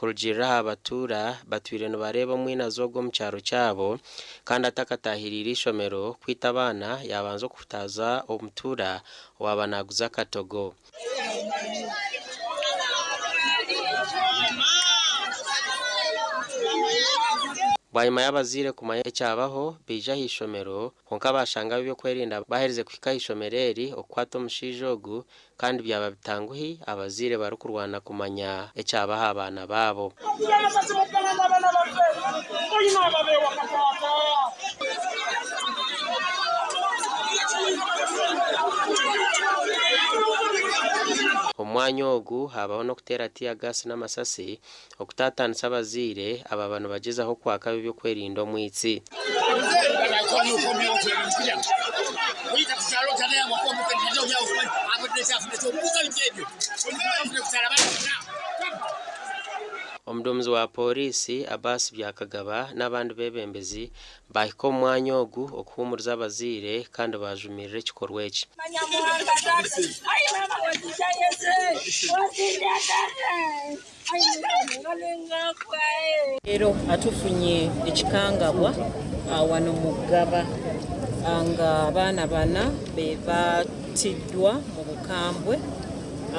kurugirira abatura batwire no bareba mwina zogo mu cyaro cyabo kandi atakatahirira ishomero kwita abana yabanza kutaza omutura wabanaguza katogo. Banyuma y'abazire kumanya ecyabaho bija hishomero konka bashanga byo kwerinda bahereze kwika hishomereri okwato mushijogu kandi byaba bitanguhi abazire barukurwana kumanya ecyabaha abana babo. Omwanya ogu habaho no kutera tiya gas n'amasasi okutatanisa abazire aba bantu bagezaho kwaka byo kwerinda omwitsi. Omudumuzi wa polisi Abbas Byakagaba n'abandi bebembezi bahiko omwanya ogu okuhumuriza abazire kandi bajumirira ekikorwa eki. Ero atufunye ekikangabwa wano mugaba nga abaana bana be batiddwa mu bukambwe.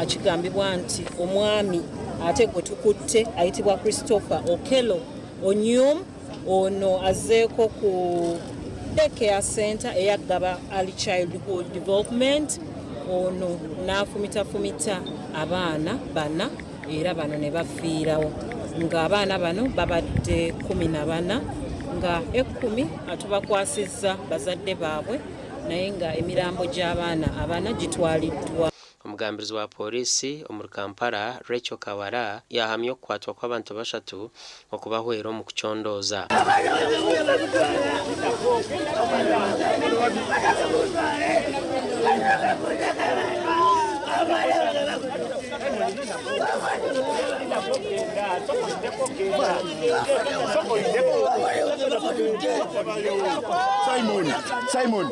Akigambibwa nti omwami ate gwe tukutte ayitibwa Christopher Okello Onyum ono azeeko ku daycare center eyagaba early childhood development. Ono n'afumita abaana bana era bano ne bafiirawo nga abaana bano babadde 14 nga 10 atubakwasizza bazadde baabwe naye nga emirambo gy'abaana abana gitwaliddwa. Omugambirizi wa polisi omuri Kampala Rachel Kawara yahamye okukwatwa kw'abantu bashatu okubahwera mu kuchondoza. Simon.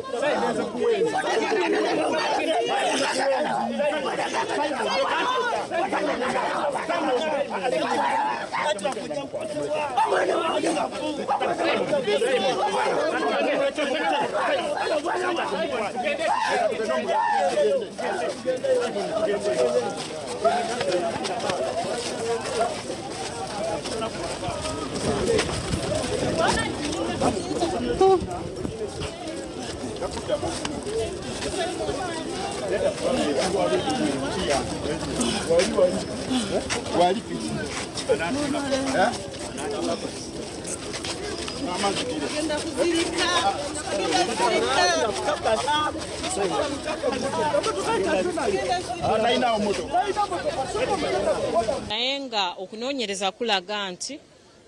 Naye nga okunoonyereza kulaga nti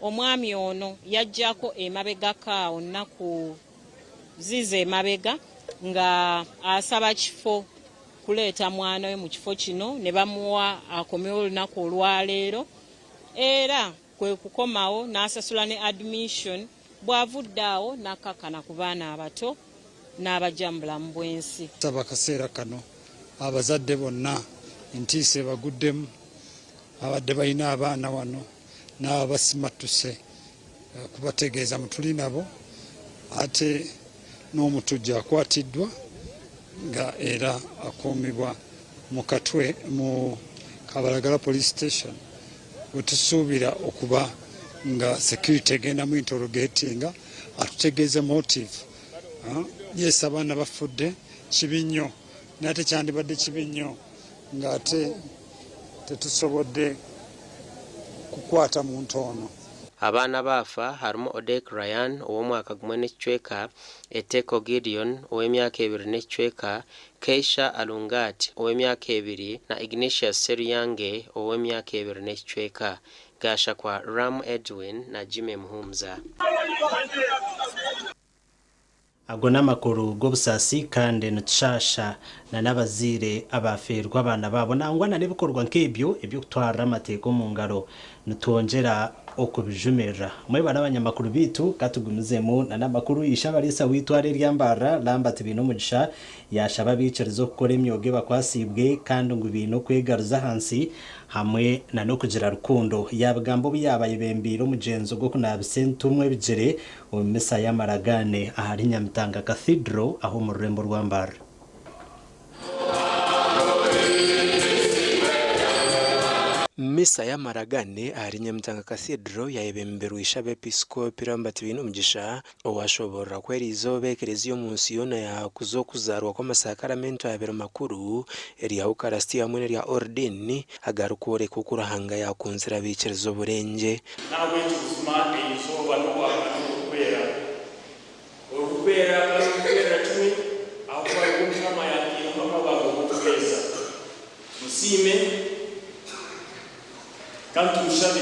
omwami ono yajjako emabegakaawo nnaku zize emabega nga asaba kifo kuleeta mwana we mu kifo kino ne bamuwa akomewo olunaku olwaleero era kwe kukomawo n'asasula ne admission bw'avudde awo n'akkakkana ku baana abato n'abajja mu bulamu bw'ensi. Saba kaseera kano abazadde bonna entiisa ebaguddemu abadde balina abaana wano n'abasimattuse kubategeeza mutuli nabo ate n'omutujja akwatiddwa nga era akuumibwa mu Katwe mu Kabalagala police station wetusuubira okuba nga security egenda mu interrogatinga atutegeeze motive. Yes, abaana bafudde kibi nnyo nate kyandibadde kibi nnyo ng'ate tetusobodde kukwata muntu ono. Abana bafa harimu Odek Ryan ow'omwaka gumwe n'ekicweka, Eteko Gideon ow'emyaka 2 n'ekicweka, Keisha Alungat ow'emyaka 2 na Ignatius Seruyange ow'emyaka 2 n'ekicweka. Gasha kwa Ram Edwin na Jimmy Muhumza. Agona makuru gobusasi kandi ntushasha na nabazire abaferwa abana babo nangwa na nibikorwa nkebyo ebyo kutwara amateko mu ngaro nutongera okubijumerera mweba n'abanyamakuru bitu katugumizemu na namakuru ishabarisa witware ryambara Lambert Binomugisha yashaba bicarizo gukora imyoge bakwasibwe kandi ngo ibintu kwegaruza hansi hamwe na no kugira rukundo yabagambo byabaye bembiro mugenzo gwo kunabisentu umwe bigere mu misa ya Maragane ahari Nyamitanga Cathedral aho mu Rurembo rwambara. Misa ya Maragane ahari Nyamitanga Cathedral yayebemberu ishabe Episcopi Lambert Binomugisha owashobora kwera izobe kereziyo munsi yona ya kuzokuzarwa kwa masakaramento ya bero makuru eri ya Eucharistia hamwe ya ordini agarukore kukurahanga ya kunzira bicerezo burenge nawe tuzuma izoba no kwera tumi aho bari kama yakira kama babo kutugeza musime kandi mushabe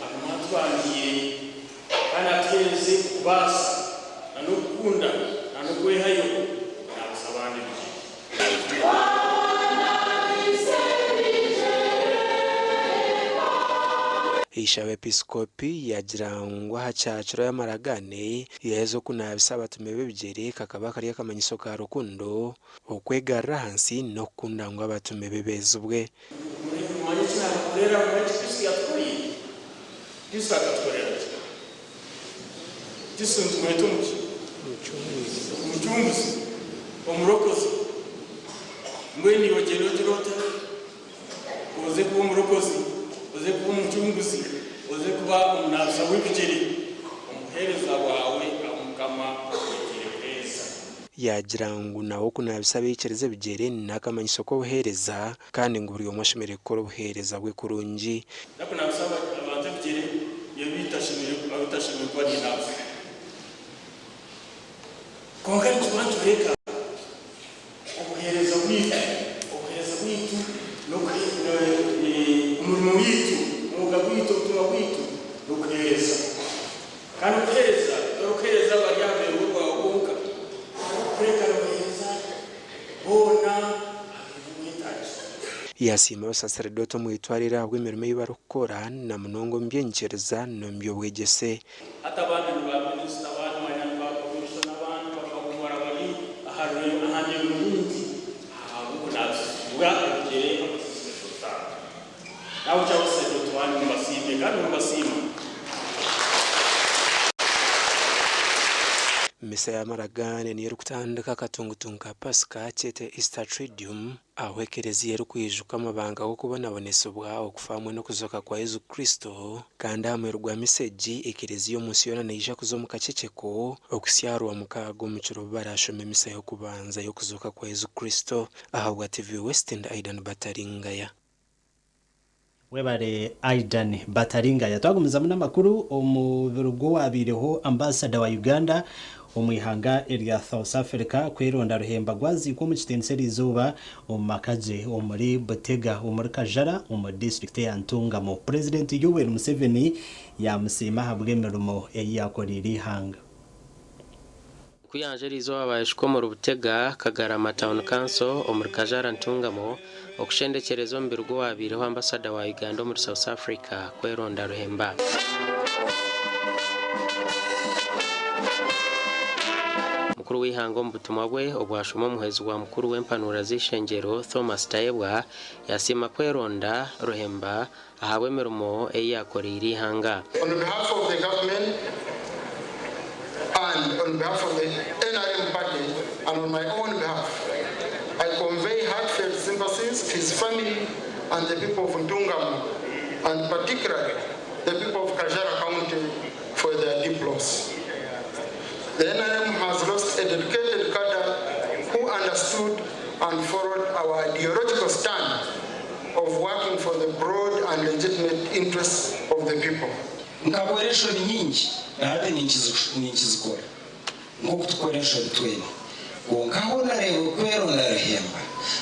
amatwangiye kana teze kubasa nanokunda nanokwehayo nabasabane Ishabe Episcopi yagirangwa hacaciro ya Maragane yezo kunabisaba tumebe bigere kakaba kari akamanyiso ka rukundo okwegarra hansi no kundangwa batumebe bezubwe Manyitina kurera mu Kristo yaturi Kristo akatwerera Kristo tumwetumki umucunguzi umurokozi mweni wajerota uze kuba umurokozi uze kuba umucunguzi uze kuba umunasa w'ibigeri umuhereza wawe amukama yegereza yagirangu nawo kunabisaba icereze bigere nakamanyiso ko buhereza kandi ngo buri umashimire ko buhereza bwe kurungi nakunabisaba abantu bigere yabitashimire kwa ni nawe Kongani kubantu reka obuhereza witu no umurimo witu umuga witu ubutumwa witu no kuhereza kandi uhereza bajyabe ngo rwawuka kureka rohereza bona yasima abasacerdote mu itwarira bw'imirimo y'barukora na munongo mbyengereza no mbyobwegese atabandi ba minister abantu banyamba kurisha n'abantu bakagumura bari ahanye n'ubundi aho kunabwa ugere amasisota nawo cyawo se dotwani mbasime kandi mbasima Misa ya Maragane niyo rukutandika katungutunga Pasika cyete Easter Triduum aho ekereziya rukwijuka amabanga go kubonabonesa ubwaho kufamwe no kuzoka kwa Yesu Kristo kandi hamwe rwa miseji ekereziya munsi yona nayija kuzomu kaceceko okusyarwa mukago muciro barashome misa yo kubanza yo kuzoka kwa Yesu Kristo ahabwa TV West and Aidan Bataringaya webare Aidan Bataringaya twagumiza mu namakuru omubirugo wabireho ambassador wa Uganda omwihanga area South Africa kweronda ruhemba gwazi ko mu kitenseri izuba omakaje omuri Botega omuri Kajara omu district ya Ntungamo President Yoweri Museveni yamusima habwe mirumo eyakoriri hanga kuyanjerizo abayishko mu Butega Kagarama Town Council omuri Kajara Ntungamo okushendekerezo mbirgo wabireho ambassador wa Uganda muri South Africa kweronda ruhemba mukuru w'ihango mu butumwa bwe obwashoma muhezi wa mukuru w'empanura z'ishengero Thomas Tayebwa yasima kweronda ruhemba ahabwe mirumo eyakoriri hanga on behalf of the government and on behalf of the NRM party and on my own behalf I convey heartfelt sympathies to his family and the people of Ntungamo and particularly the people of Kajara County for their deep loss. The NRM has lost a dedicated cadre who understood and followed our ideological stand of working for the broad and legitimate interests of the people. Nkaboresho nyingi nabe ninchizikora ngokutukoresha bitwene ngakabona rero kwero ndarehemba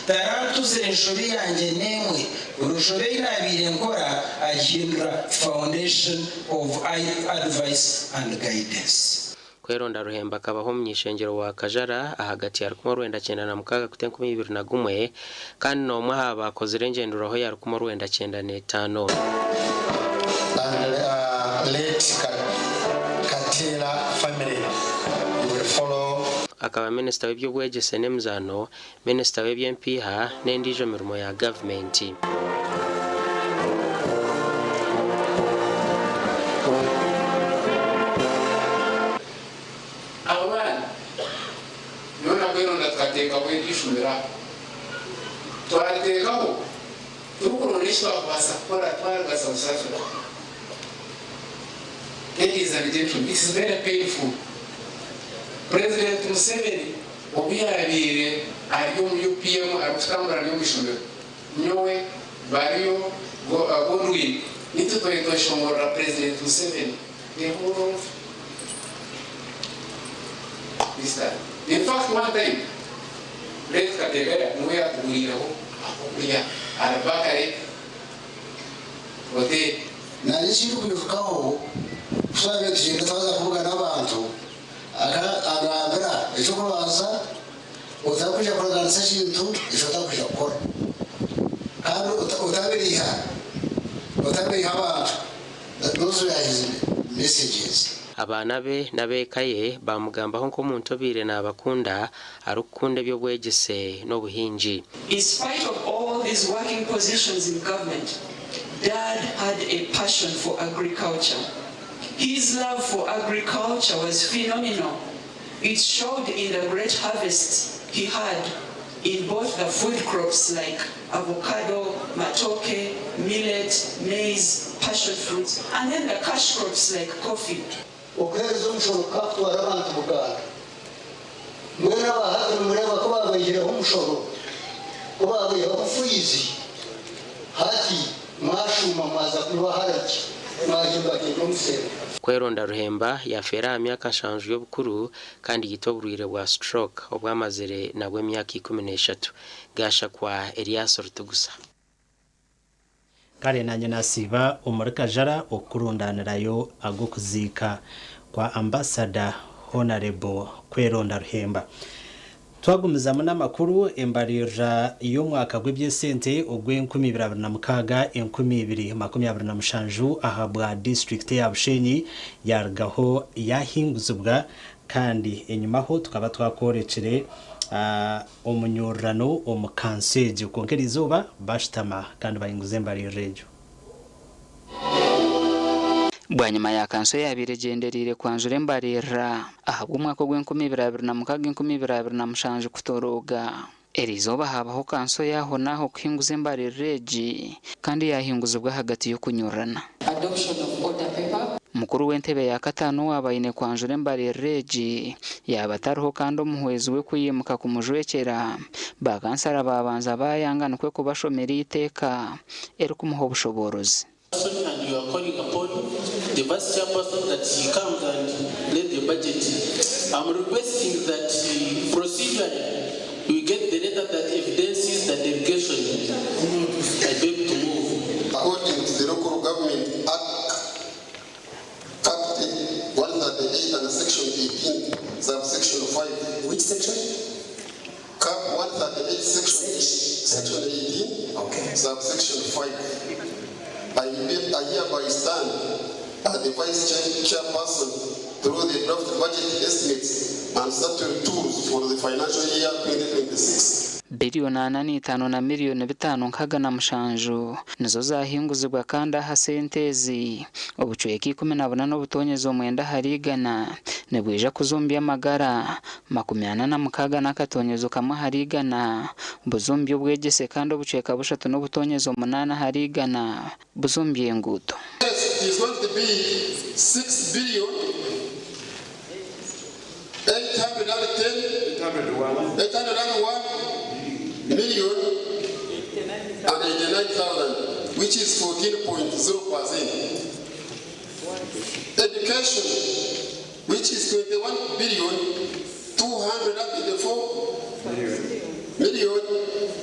taratuze inshobe yanjye nemwe urushobe irabire nkora ahindura foundation of advice and guidance kweronda ruhemba kabaho myishengero wa Kajara ahagati ya 1921 kandi no mwa bakoze rengenduro aho ya 1995 and late Katila family. You will follow. Akaba minisita w'ebyobwegyese n'emizano, minisita w'ebyempiha n'endiijo mirimo ya gavumenti. Abana nona bwino ndateka bw'igishumira twaratekaho tukuronesha basa kora twagasa usafira. Ladies and gentlemen, this is very painful. President Museveni obiyabire ariyo mu UPM arutambura mu mishumiro nyowe bariyo gondwi nitutoyito shomora President Museveni the whole of this time. In fact, one time late kategaya mwe atugiraho akuya arabakare ote nari shiri kubivugaho usabe tugenda twaza kuvuga n'abantu agambira ejo kubaza utakuja kuganisa kintu ejo utakuja gukora kandi utabiriha abantu those are his messages. Abaana be n'abeeka bamugambaho nk'omuntu obiire n'abakunda arukunda ebyobwegyese n'obuhingi. In spite of all these working positions in government, Dad had a passion for agriculture. His love for agriculture was phenomenal. It showed in the great harvests he had in both the food crops like avocado, matoke, millet, maize, passion fruits, and then the cash crops like coffee. Kweronda Ruhemba yafera myaka 7 y'obukuru kandi yita oburwire bwa stroke obwamazire nabwo emyaka 13 gasha kwa Elias Rutugusa. Kare nanye nasiba umurika jara okurundanirayo agokuzika kwa ambassador Honorable Kweronda Ruhemba. Twagumizamu n'amakuru embarira y'umwaka gw'ebyesente ogw'Enkumiibiri Enkumi 2027 ahabwa district ya Bushenyi yargaho yahinguzibwa kandi enyumaho tukaba twakorekere omunyorano omukanseje konkera izuba bashitama kandi bayinguze embarira ejo. Bwanyuma ya kanso yabiregenderire kwanjura embarira ahabwa umwaka gw'Enkumiibiri kutoroga erizoba habaho kanso yaho naho kuhinguza embarira eji kandi yahinguzibwa hagati yo kunyurana. Adoption of order paper. Mukuru w'entebe ya katano wabayine kwanjura embarira eji yabatariho kandi omuhwezi we kuyimuka kumujwekera bakansara babanza bayangana kwe kubashomera iteka eri kumuha obushoborozi. And you are calling upon the vice chairperson that he comes and lay the budget. I'm requesting that procedurally we get the letter that evidences the delegation. I beg to move. According to the Local Government Act, Act 138 and Section 18, subsection 5. Which section? Cap 138, Section 18, okay. Subsection 5. I hereby stand as the Vice Chairperson through the draft budget estimates and statutory tools for the financial year 2026. Bilioni 8.5 na milioni 5.6 nizo zahinguzibwa kandi aha sentezi obucweki 14 n'obutonyezo mwenda harigana nebwija kuzumbya amagara 46 n'akatonyezo kamwe harigana buzumbya obwegyese kandi obucweka 3 n'obutonyezo 8 harigana buzumbya enguto. Yes, it is going to be 6 billion 801 million and 89,000, which is 14.0%. Education, which is 21 billion 284 million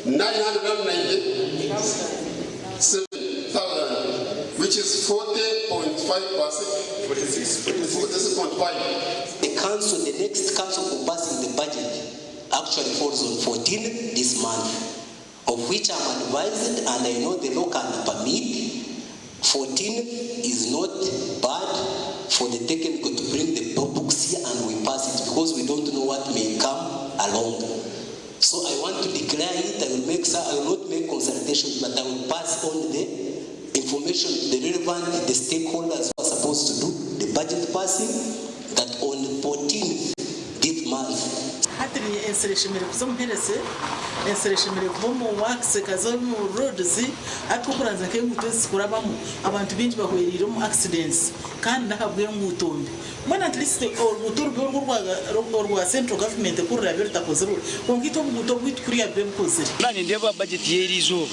997,000, which is 40.5%. 46.5. The council, the next council for passing the budget actually falls on 14th this month, of which I'm advised, and I know the law can permit 14 is not bad for the technical to bring the books here and we pass it because we don't know what may come along. So I want to declare it. I will not make consultations, but I will pass on the information to the relevant, the stakeholders who are supposed to do the budget passing, that on the 14th this month. Hatri insertion mere kuzo mperese insertion mere kubo mu wax kazo mu roads ariko kuranza ke mutesi kurabamo abantu binji bahwerira mu accidents kandi nakabwe mu utombe mwana at least urubuto rwa central government kurira byo takozero kongito ubuto bwituriya bwe bukozero nani ndeba budget yeri izuba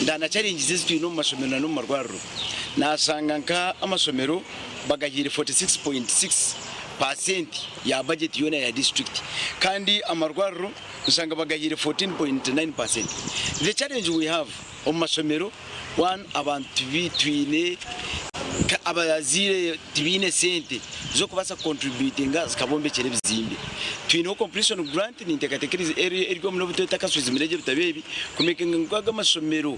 ndana challenges zitino mu masomero no mu marwaro nasanga nka amasomero bagahire 46.6% ya budget yona ya district kandi amarwaro usanga bagahire 14.9%. The challenge we have on masomero one abantu bitwine abazire tibine sente zo kubasa contributing zikabombe kere bizimbe twino completion grant ni tekatekerize eryo mu buto takasubiza mirege bitabebi kumekenga ngwaga masomero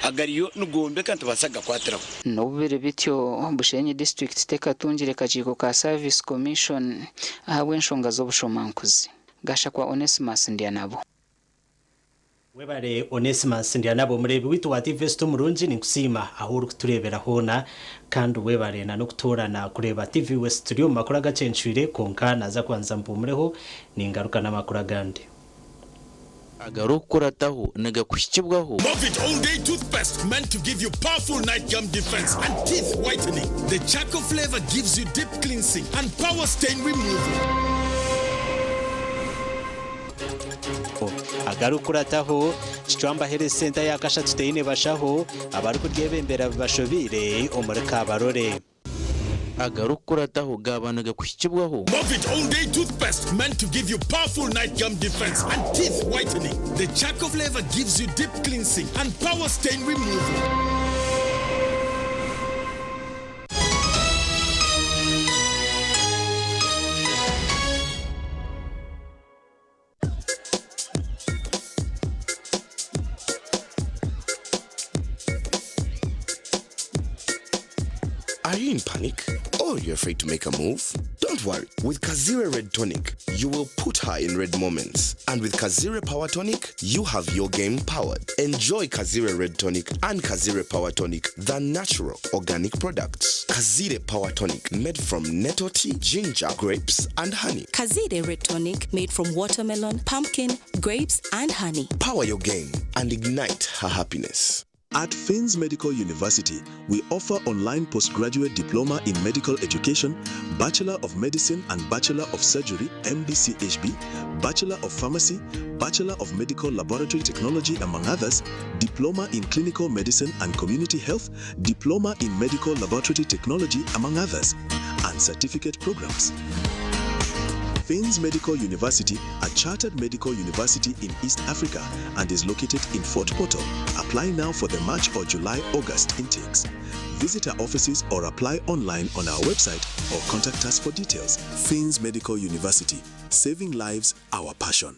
agariyo nugombe kantu basaga kwatira nobere bityo Bushenyi district tekatungire kajiko ka service commission ahabwe nshonga zo bushomankuzi gasha kwa Onesimus Ndianabo. Webare Onesimus Ndianabo murebi witu wa TV Sto Murunji ni kusima ahuru kuturebera hona kandi webare na nokutorana kureba TV West Studio makuru gacenshwire konka naza kwanza mpumureho ni ingaruka n'amakuru gande agarukurataho nagakushikibwaho Movit All Day Toothpaste meant to give you powerful night gum defense and teeth whitening. The charcoal flavor gives you deep cleansing and power stain removal. agarukurataho chitwamba hele center ya kasha tuteine bashaho abari kuryebembera bashobire omureka barore agarukurataho gabanaga kushikibwaho Movit All Day Toothpaste meant to give you powerful night gum defense and teeth whitening. The charcoal flavor gives you deep cleansing and power stain removal. Are you in panic? Or you're afraid to make a move? Don't worry. With Kazire Red Tonic, you will put her in red moments. And with Kazire Power Tonic, you have your game powered. Enjoy Kazire Red Tonic and Kazire Power Tonic, the natural organic products. Kazire Power Tonic, made from nettle tea, ginger, grapes, and honey. Kazire Red Tonic, made from watermelon, pumpkin, grapes, and honey. Power your game and ignite her happiness. At Fins Medical University, we offer online postgraduate diploma in medical education, Bachelor of Medicine and Bachelor of Surgery, MBCHB, Bachelor of Pharmacy, Bachelor of Medical Laboratory Technology, among others, Diploma in Clinical Medicine and Community Health, Diploma in Medical Laboratory Technology, among others, and certificate programs. Fins Medical University, a chartered medical university in East Africa and is located in Fort Portal. Apply now for the March or July-August intakes. Visit our offices or apply online on our website or contact us for details. Fins Medical University, saving lives, our passion.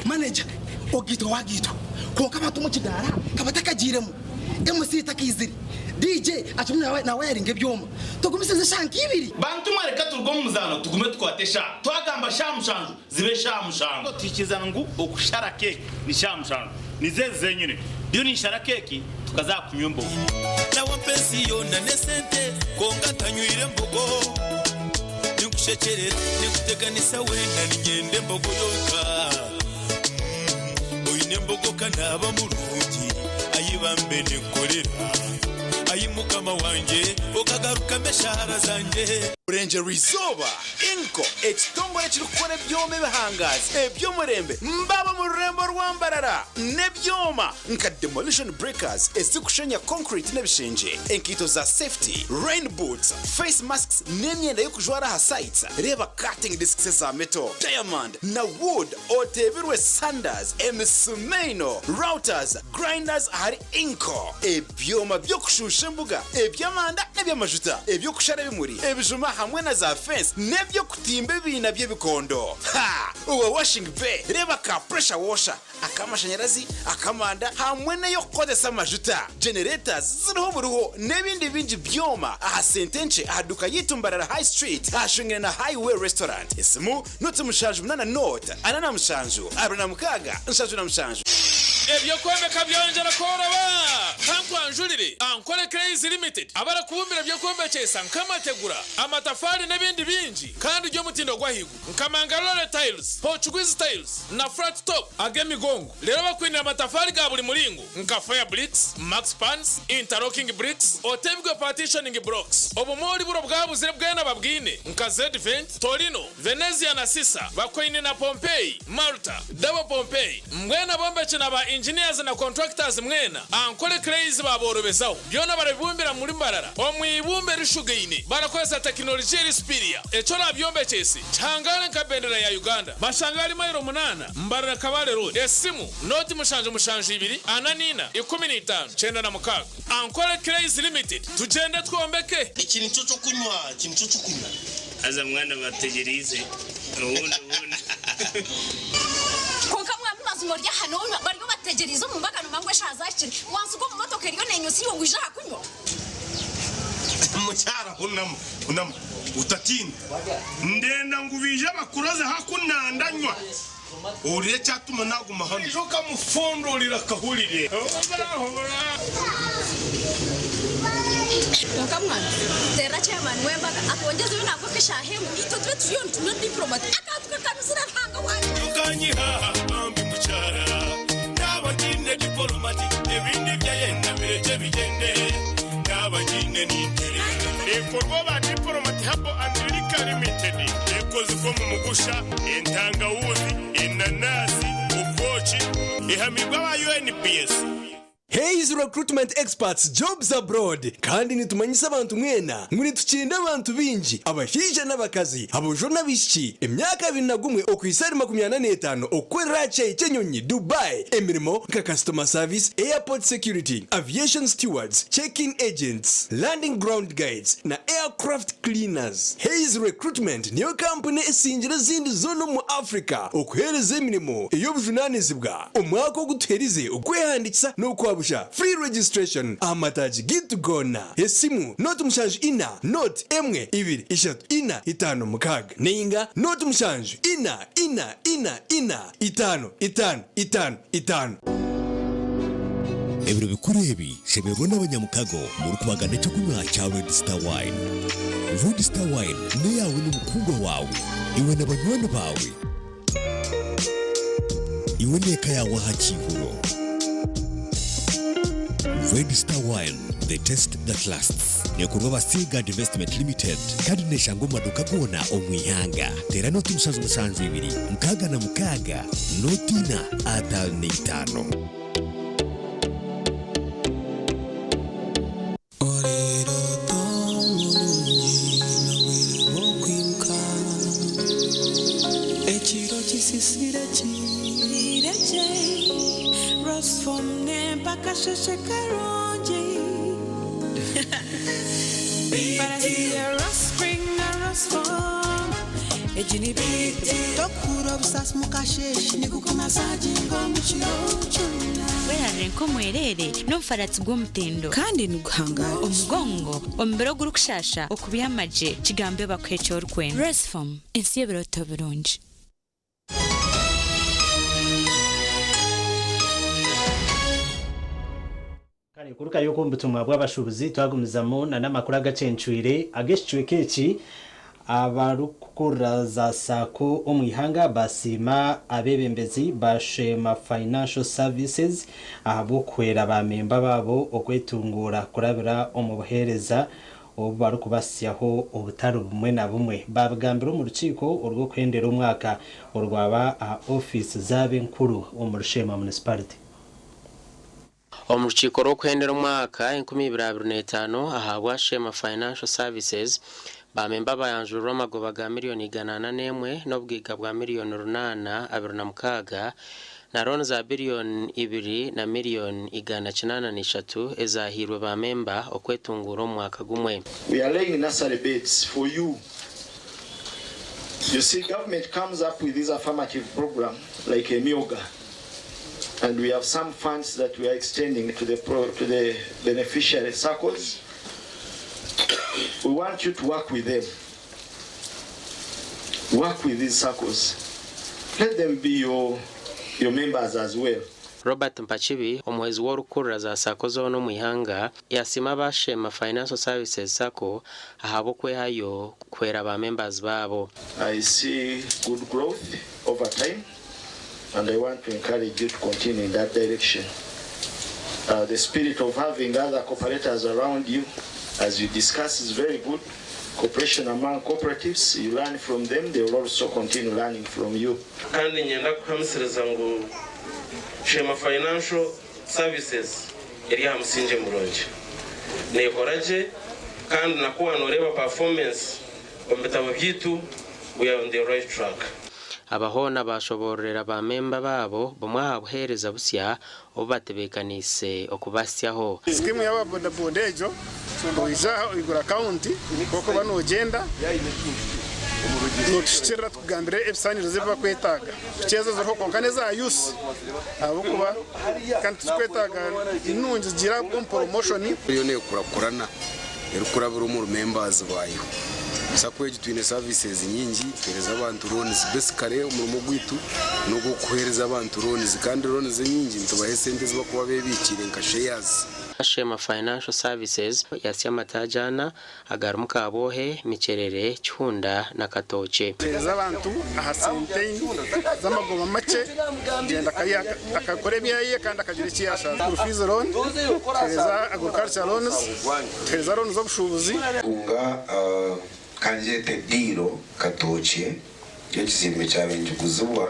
Manager, ogito wagito. Ko kama tumuchidara, kabataka jiremu. MC takiziri. DJ atumwe na wiring ebyoma tugumiseze shanki ibiri bantu mareka turgo muzano tugume twatesha twagamba shamushanju zibe shamushanju tikizana ngu okushara cake ni shamushanju nizeze nyine byo ni shara cake tukaza kunyumba na wapensi yona nesente konga tanywire mbogo nikushekerera nikuteganisa wenda ninyende mbogo yoka oyine mbogo kanaba mulungi ayibambe nikorera ayimukama wanje okagaruka meshara zanje Ranger Rizoba Inko ekitongole kirukore byome bihangaze ebyomurembe mbaba mu rurembo rwambarara nebyoma nka demolition breakers ezikushenya concrete nebishinje enkito za safety rain boots face masks n'emyenda yo kujwara ha sites reba cutting discs za metal diamond na wood otebirwe sanders emisumeno routers grinders hari Inko ebyoma byo kushusha mbuga ebyamanda n'ebyamajuta ebyo kushara bimuri ebijuma hamwe na za fence nebyo kutimba ibina by'ebikondo uwo washing bay reba ka pressure washer akamashanyarazi akamanda hamwe nayo kodesa amajuta generators ziriho buruho n'ibindi binji byoma aha sentenche ahaduka yitumbarara high street ahashingana na highway restaurant isimu nutumushanje munana note anana mushanju aruna mukaga nshanju na mushanju ebyo kwemeka byongera koroba kankwanjurire ankole crazy limited abara kubumbira byo kwembekesa nkamategura amatafari n'ibindi binji kandi ryo mutindo gwahigu nkamangalore tiles Portuguese tiles na flat top agemigongo rero bakwinira amatafari ga buri muringo nka fire bricks max pans interlocking bricks otebwe partitioning blocks obumori buro bwabuzire bwena babwine nka Z Vent Torino Venezia na Sisa bakwine na Pompeii Malta double Pompeii mwena bombeche na ba engineers na contractors mwena ankole crazy baborobezaho byona barabibumbira muri mbarara omwibumbe rishugaine barakoza technology rispiria echo nabyombecyese cyangare nka bendera ya Uganda bashangari mayiro 8 mbarara kabale road esimu noti mushanje 2 ananina 15 chenda na mukaga ankole crazy limited tugende twombeke ikintu cyo kunywa aza mwana bategerize ubundi konka mwami mazumorya hano bari bategerizo mu mbagano mangwe shazakiri wansuko mu motoka iriyo nenyusi yo gwija kunywa mucyara unam utatinda ndenda ngubije bakuroze hakunandanywa uriye cyatuma naguma hano joka mufondorira kahurire konka mwami tera chairman wembaga atongeze binako kishahemu ito twe tuyo tuno diplomat akatuka kanuzira hanga wanje ukanyiha ambi mucyara n'abagine diplomat ebindi byayenda bireje bigende n'abagine n'intere ekorwa ba diplomat habo America Limited ekoze ko mu mugusha entangawuzi inanasi ukochi ihamigwa ba UNPS Hayes Recruitment Experts Jobs Abroad kandi nitumanyisa abantu mwena nguni tukinda abantu binji abashija n'abakazi abojo nabishiki emyaka 21 okwisari 85 okwera cyenyonyi Dubai emirimo nka customer service airport security aviation stewards check-in agents landing ground guides na aircraft cleaners. Hayes Recruitment niyo company esingira zindi zono mu Africa okuhereza emirimo eyobujunanizibwa omwaka oguterize okwehandikisa no kwabusha free registration amataji gitu gona esimu not mushanju ina not emwe ibiri ishatu ina itano mukaga ninga not mushanju ina itano ebiro bikurebi shemerwa n'abanyamukago muri kubagana cyo kunywa cya Red Star Wine. Red Star Wine ni yawe n'umukungo wawe iwe n'abanywana bawe iwe neka yawe hakihuro. Red Star Wine, the taste that lasts. Nekurwa Basigard Investment Limited kandi neshango maduka gona omwihanga tera noti musanzu ibiri mukaga na mukaga notina atani 5. Weranko mwerere no mfaratsi gw'omutendo kandi nuguhangara omugongo ombero gurukushasha okubiyamaje kigambe bakwecha orkwenda Resform ensiye biroto birungi. Kari kuruka yuko mbutumwa bw'abashubuzi twagumizamo na namakuru agacencuire ageshcuwe keki abarukura za sako omwihanga basima abebembezi bashema financial services ahabo kwera bamemba babo okwetungura kurabira omubuhereza obaru kubasyaho obutaro bumwe na bumwe babagambira mu rukiko urwo kwendera umwaka urwaba office zabe nkuru omurushema municipality. Omurukiko rwo kwendera umwaka 2025 ahabwa Shema Financial Services bamemba bayanjura amagoba ga miliyoni 101 n'ubwiga bwa miliyoni 826 na roni za biliyoni 2 na miliyoni 183 ezahirwe ba memba okwetungura omwaka gumwe. We are laying nursery beds for you. You see, government comes up with this affirmative program like a MIOGA, and we have some funds that we are extending to the beneficiary circles. We want you to work with them. Work with these circles. Let them be your members as well. Robert Mpachibi omwezi w'orukurra za sako zono mwihanga yasima bashema Financial Services Sako ahabo kwehayo kwera ba members babo. I see good growth over time, and I want to encourage you to continue in that direction. The spirit of having other cooperators around you as you discuss is very good. Cooperation among cooperatives, you learn from them, they will also continue learning from you. Kandi nyenda kuhamusiriza ngo Shema Financial Services eri hamusinje mulungi nekoraje kandi nakuwa noreba performance ombetabo byitu we are on the right track. Abahona bashoborera ba memba babo bomwa buhereza busya obatebekanise okubasyaho. Skimu ya boda boda ejo oija igura account koko bano agenda notushikira tukugambira ebisaniro ziva kwetaga kucheza zoro konkane za use abo kuba kandi tukwetaga inungi gira promotion iyo ne kurakurana erukura buri mu members bayo sakweje twine services nyingi tereza abantu loans basically umurimo gwitu no gukohereza abantu loans kandi loans nyingi ntubahe sente ziba kuba bebikire nka shares. Shema Financial Services yasema tajana agarumuka abohe micherere cyunda na katoche. Tereza abantu ahasente zamagoma make genda kaya akakore byaye kandi akagira ikiyasha fees loan tereza agricultural loans tereza loans z'obushubuzi unga kanjete diro katoche ekizimbe cyabenjuguzubwa.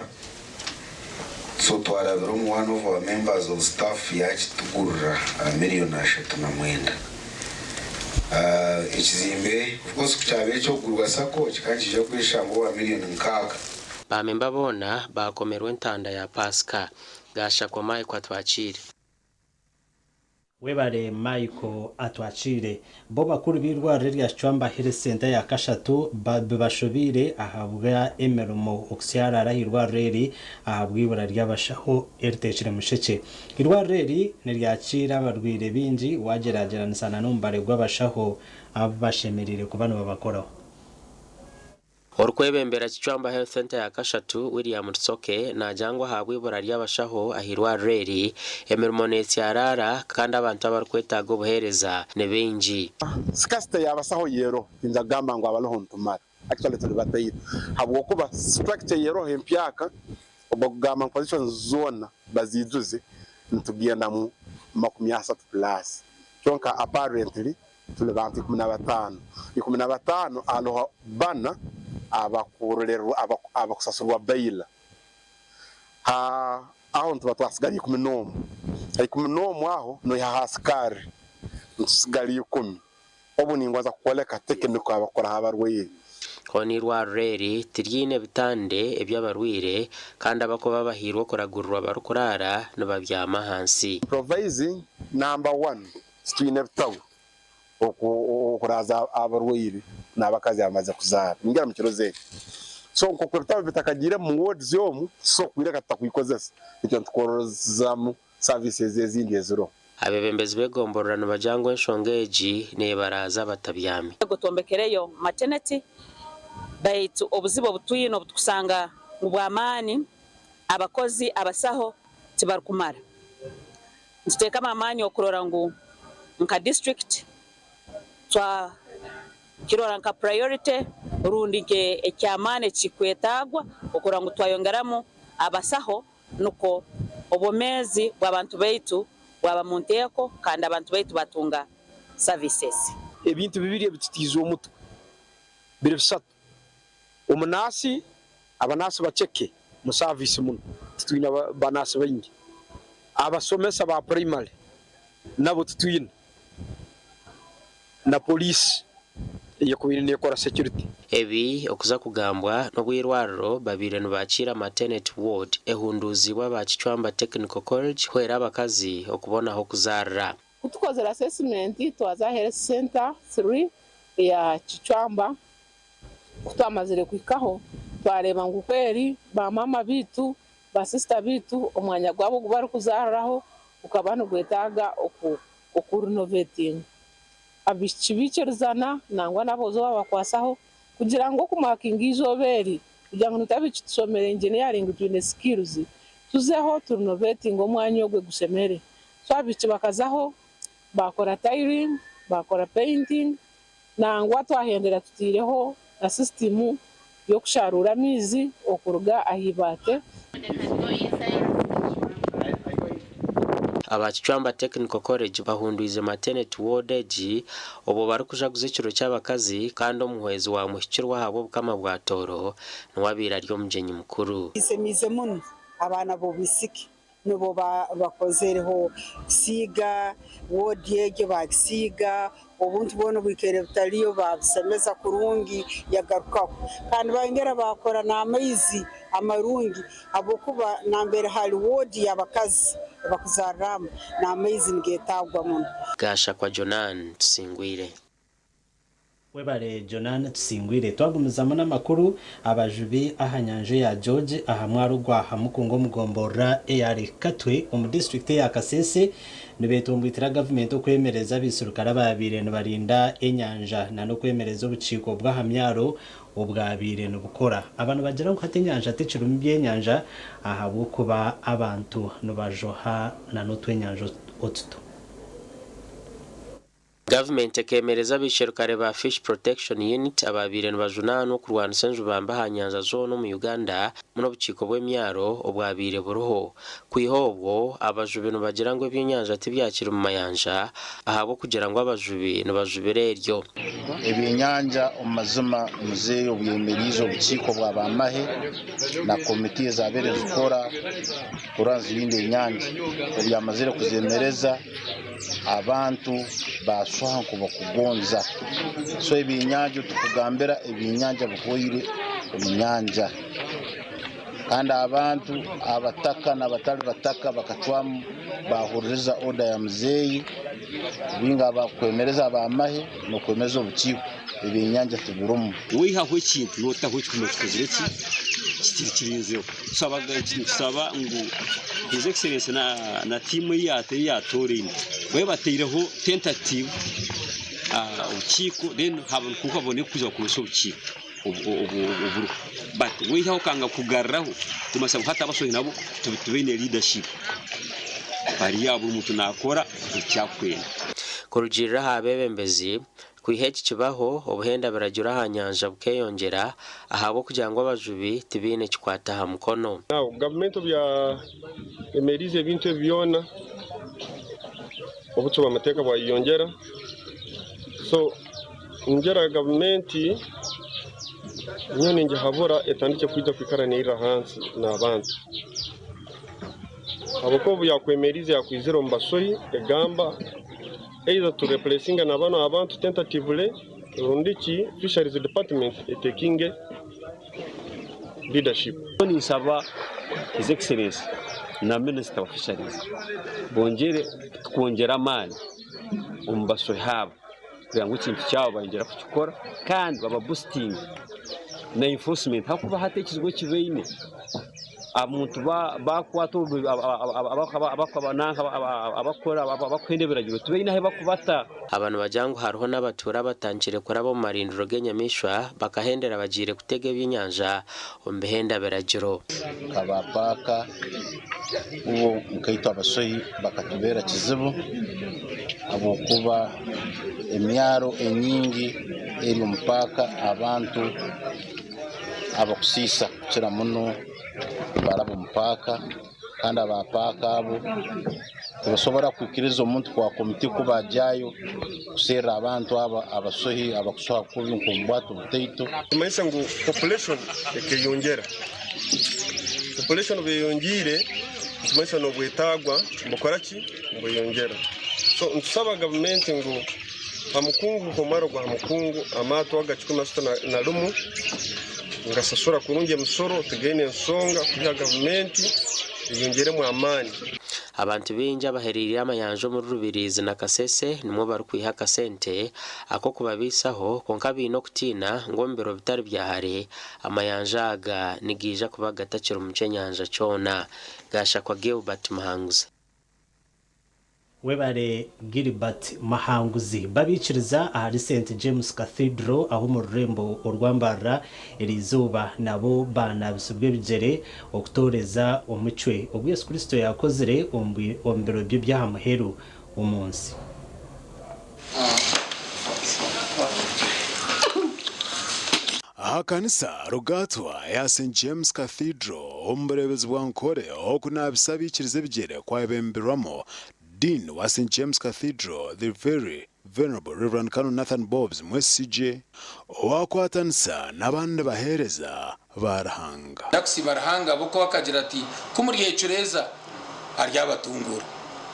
So to one of our members of staff yachitugurra $1,390,000. Ekizimbe of course kuchabe cyo gurwa sako kikanje kweshango $1,600,000. Ba memba bona bakomerwe ntanda ya Pasika gasha kwa Mike atwachire. Webare Michael atwachire bo bakuru birwara rya Chwamba Health Center ya Kashatu bashobire ahabwa emerumo oksiara rahirwa reri ahabwibura ry'abashaho RTH Musheke irwa reri niryakira abarwire binji wagerageranisa numbare gw'abashaho abashemerire kubano babakoraho. Orkwebembera Chwamba Health Center ya Kashatu William Tsoke na jangwa habwibura ry'abashaho ahirwa reri emermonesi yarara kandi abantu abarkwetaga obuhereza nebenji scarcity yabasaho yero inzagamba ngo abaloho ntumara actually tuli batayita habwo kuba structure yero hempyaka obugamba position zone baziduze ntugenda mu 30 plus chonka apparently tuli bantu 15 aloha bana abakurerwa abakusasurwa baila aho ntbatwasigaye 10 ay 10 aho no ya haskari nsigaye 10 obuningo za kukoleka technical abakora habarwe konirwa reri tiryine bitande ebyabarwire kandi abako babahirwa koragurwa barukurara no babyama hansi. Improvising number 1 twine bitawo okuraza abarwire nabakazi amaze kuzara ngira mukiroze so nko kwetaba bitakagira mu wards yomu so kwireka takwikozesa icyo tukorozamu services ezindi ezero. Abebembezi begomborana bajangwe nshongeji ne baraza batabyame gotombekereyo maternity baitu obuzibo butuyino butusanga ubwamani abakozi abasaho tibarukumara ntiteka mamanyi okurora ngo nka district twa kirora nka priority rundi ke ekyamane chikwetagwa okura ngo twayongeramo abasaho nuko obomezi bw'abantu baitu bwaba munteko kandi abantu baitu batunga services ebintu bibiri bititizo omutu biri bisatu omunasi abanasi bacheke mu service muno tutwina banasi bayingi abasomesa ba primary nabo tutwina na police iyo kubintu nekora security ebi okuza kugambwa n'obwirwariro babire nibakira maternity ward ehunduzibwa ba Kichwamba Technical College hwera abakazi okubonaho kuzarra kutukozera assessment twaza health center 3 ya Kichwamba kutwamazire kwikaho twareba ngo kweri ba mama bitu ba sister bitu omwanya gwabo gubari kuzarraho ukabana gwetaga okurinovating abichibicherzana nangwa nabozo babakwasaho kugira ngo kumakinga izoberi kugira ngo nutabicisomera engineering twine skills tuzeho turinovating omwanya ogwe gusemere so abichi bakazaho bakora tiling bakora painting nangwa twahendera tutireho na system yo kusharura amizi okuruga ahibate aba Kichwamba Technical College bahunduize maternity ward eji obo bari kuja kuzikiro cy'abakazi kandi omuhwezi wa muhikirwa habo bukama bwa toro nwabira ryo mujenyi mukuru isemize muno abana bo bisiki nubo bakozereho siga ward yeje bagisiga ubuntu bono bwikere butaliyo babisemeza kurungi yagarukaho kandi bangera bakora n'amaizi amarungi abokuba nambere hali ward y'abakazi bakuzarama n'amaizi ngetagwa muno gasha kwa Jonan Tusingwire webare Jonan Tusingwire twagumizamo n'amakuru abajubi ahanyanje ya George ahamwarugwa hamukungo mugombora AR Katwe mu district ya Kasese nibetumbitira government okwemereza bisurukara babire barinda enyanja na no kwemereza ubuciko bw'ahamyaro ubwabire no bukora abantu bagera ku hatenyanja tecirumi byenyanja ahabwo kuba abantu no bajoha na no twenyanja otuto Government ekemereza bisherukare ba Fish Protection Unit ababire nbajunano kurwana senju bamba hanyanza zono mu Uganda muno buciko bw'emyaro obwabire buroho kwihobwo abajubi no bagira ngo by'inyanja tibyakira mu mayanja ahabo kugira ngo abajubi no bajubire eryo ebyenyanja omazima muzeyo bwemerizo buciko bw'abamahe na komite zabere zikora kuranza ibindi nyanja obyamazire kuzemereza abantu baswaha kuba kugonza so ebyenyanja tukugambira ebyenyanja buhoire omunyanja kandi abantu abataka n'abatali bataka bakatwamu bahuriza order ya muzeyi binga bakwemereza abamahe no kwemeza ubuciko ebyenyanja tuburumu wihaho ikintu yotaho ikimenyekezi kirinzeho saba ngo His Excellency na timu yatorine we bateireho tentative ubuciko then habone kuko abone kuza kumusha ubuciko ubu but we haho kanga kugarraho tumasaba hata abasohe nabo tubene leadership bari yabo umuntu nakora icyakwena kurugirira habebembezi kwiheje kibaho obuhenda barajura hanyanja bukeyongera ahabo kugira ngo abajubi tibine kikwata ha mukono now government bya emerize bintu byona obucho bamateka bwayongera so ngera government nyone nje habora etandike kwija kwikaranira hansi n'abantu abako byakwemerize yakwizero mbasoyi egamba either to replacing n'abana abantu tentatively rundiki fisheries department taking leadership ni saba His Excellency na Minister of Fisheries bongere kongera amani umbasoyi habo kugira ngo ikintu cyabo bangera kukikora kandi baba boosting na enforcement hakuba hatekizwe kibeine amuntu bakwato abakora abakwendeberagiwe tubeine ahe bakubata abantu bajangu hariho n'abatura batangire kurabo marindiro genyamishwa bakahendera bagire kutege b'inyanja ombehenda beragiro kabapaka uwo mkaito abasoyi bakatubera kizibu abo kuba emyaro enyingi eri mpaka abantu abakusisa kira muno barabo mpaka kandi abapaka abo tubashobora kwikiriza omuntu kwa komite kubajyayo kusera abantu aba abasohi abakusoha kubi nkumbwato buteito tumaisa ngo population ekeyongera population beyongire tumaisa no bwetagwa mukora ki ngo yongera so ntusaba government ngo hamukungu komaro kwa hamukungu amato agachukuma sita na lumu ngasasura kurunge musoro tugene nsonga kuya government yongere mu amani. Abantu binja baheririye amayanjo muri Rubirizi na Kasese nimwe bari kwiha kasente ako kubabisaho konka bino kutina ngombero bitari byahare amayanja aga nigija kuba gataciro mu cenyanja cona gasha kwa Gilbert Mahanguzi. Webare Gilbert Mahanguzi babiciriza ahari St James Cathedral aho mu Rurembo urwambara irizuba nabo bana bisubwe bijere okutoreza umucwe ubwo Yesu Kristo yakozere ombero byo byahamuheru umunsi. Kanisa Rogatwa ya St James Cathedral omberebezi bwankore okunabisabikirize bijere kwa bemberamo Dean wa St James Cathedral, the very venerable Reverend Canon Nathan Bobs Mwesije wakwatanisa n'abandi bahereza barahanga. Yakusi barahanga buko bakagira ati kumuriyecureza aryabatungura.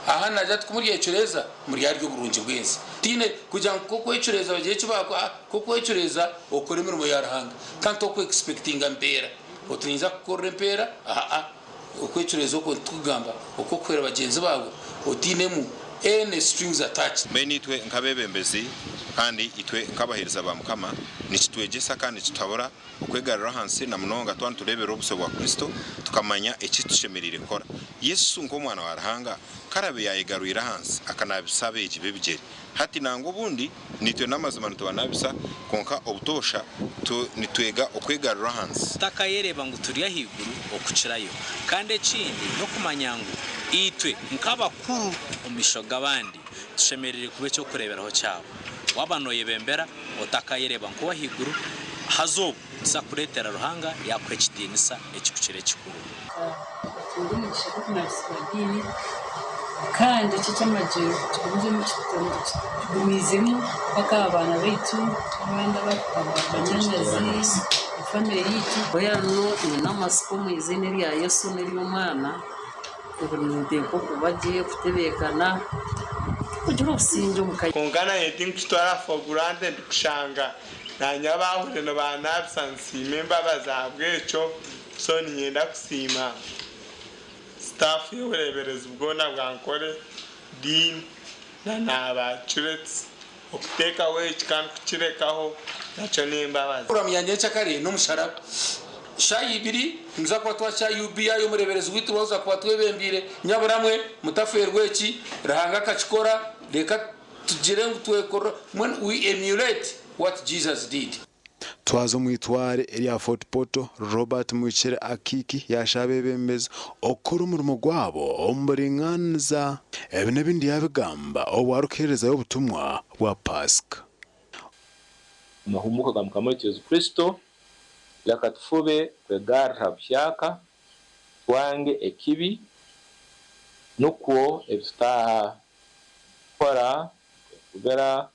Aha najat kumuriyecureza muri yaryo burungi bwenzi. Tine kugira ngo kwecureza bagiye cyubakwa kwecureza okora imirimo yarahanga. Kanto ko expecting ambera. Otuninza gukora impera okwecureza uko tugamba uko kwera bagenzi bawe otinemu any strings attached. Many twe nkabebembezi kandi itwe nkabahereza ba mukama nikitwegesa kandi tutabora okwegarura hansi na munonga twan turebera obuso bwa Kristo tukamanya ekitushemerire kora. Yesu nko mwana warahanga karabe yayigarurira hansi akanabisabe ikibebigeri hati nango bundi nitwe namazimano tubanabisa konka obutosha nitwega okwegarura hansi takayereba ngo turi yahiguru okucirayo kandi ekindi no kumanyango itwe nk'abakuru umishoga abandi tushemerere kube cyo kureberaho cyabo wabanoye bembera otakayereba ngo wahiguru hazo sakuretera ruhanga yakwekidinisa ekikucire kikuru kandi iki cy'amajyero tubuze mu kitondo tugumizemo baka abana baitu abandi abanyanyazi family yitu bayano n'amasiko mu izina rya Yesu n'umwana ubuninde ko kubagiye kutebekana kugira usinjo mukayi kongana yeti kitwara for granted kushanga na nyabahure no banabsansi member bazabwe cyo so niyenda kusima staff y'ubureberezi bwona bwankore din na nabacuretse okuteka we kan kuchirekaho nacho nimbabaza uramyanye cyakare no mushara shayi ibiri nza kwa twa shayi ubiya yo mureberezi witu roza kwa twebembire nyaburamwe mutaferwe ki rahanga kachikora reka tugire ngutwekora when we emulate what Jesus did. Twazo mwitware Elia Fort Poto Robert Mwichere Akiki yashabebembeza okora umurimo gwabo omburinganza ebine bindi yabigamba owarukereza y'obutumwa bwa Pasika. Mahumuka gamukama Yesu Kristo lakatufube kwegarra byaka twange ekibi nuko ebitaha kora kubera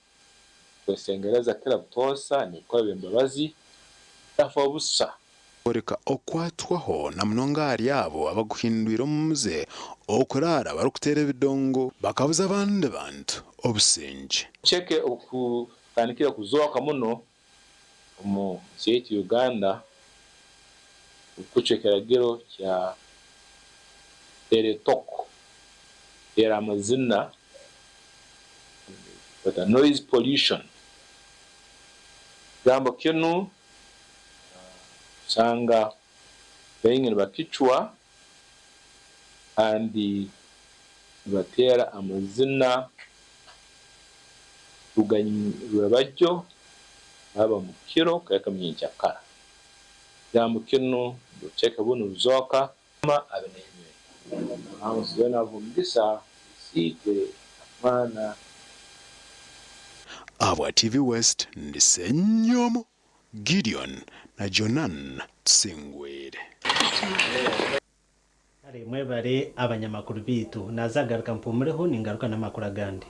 kwesengereza kila butosa ni kwa bembabazi tafobusa oreka okwatwaho na mnongari yabo abaguhindwira umuze okurara barukutere bidongo bakabuza abandi bantu obusenje cheke okutanikira kuzoka muno mu cyetu Uganda ukuchekera gero kya teretoko era amazina but a noise pollution jambo kinu sanga bengine bakichwa andi batera amazina ruganyirabajyo aba mukiro kaka myinchakara jambo kinu cheka bunu zoka ma abeneye amusena vumdisa site mana Abwa TV West ndisenyomo Gideon na Jonan Singwere. Ari mwebare abanyamakuru bitu nazagaruka mpumureho ningaruka namakuru agandi.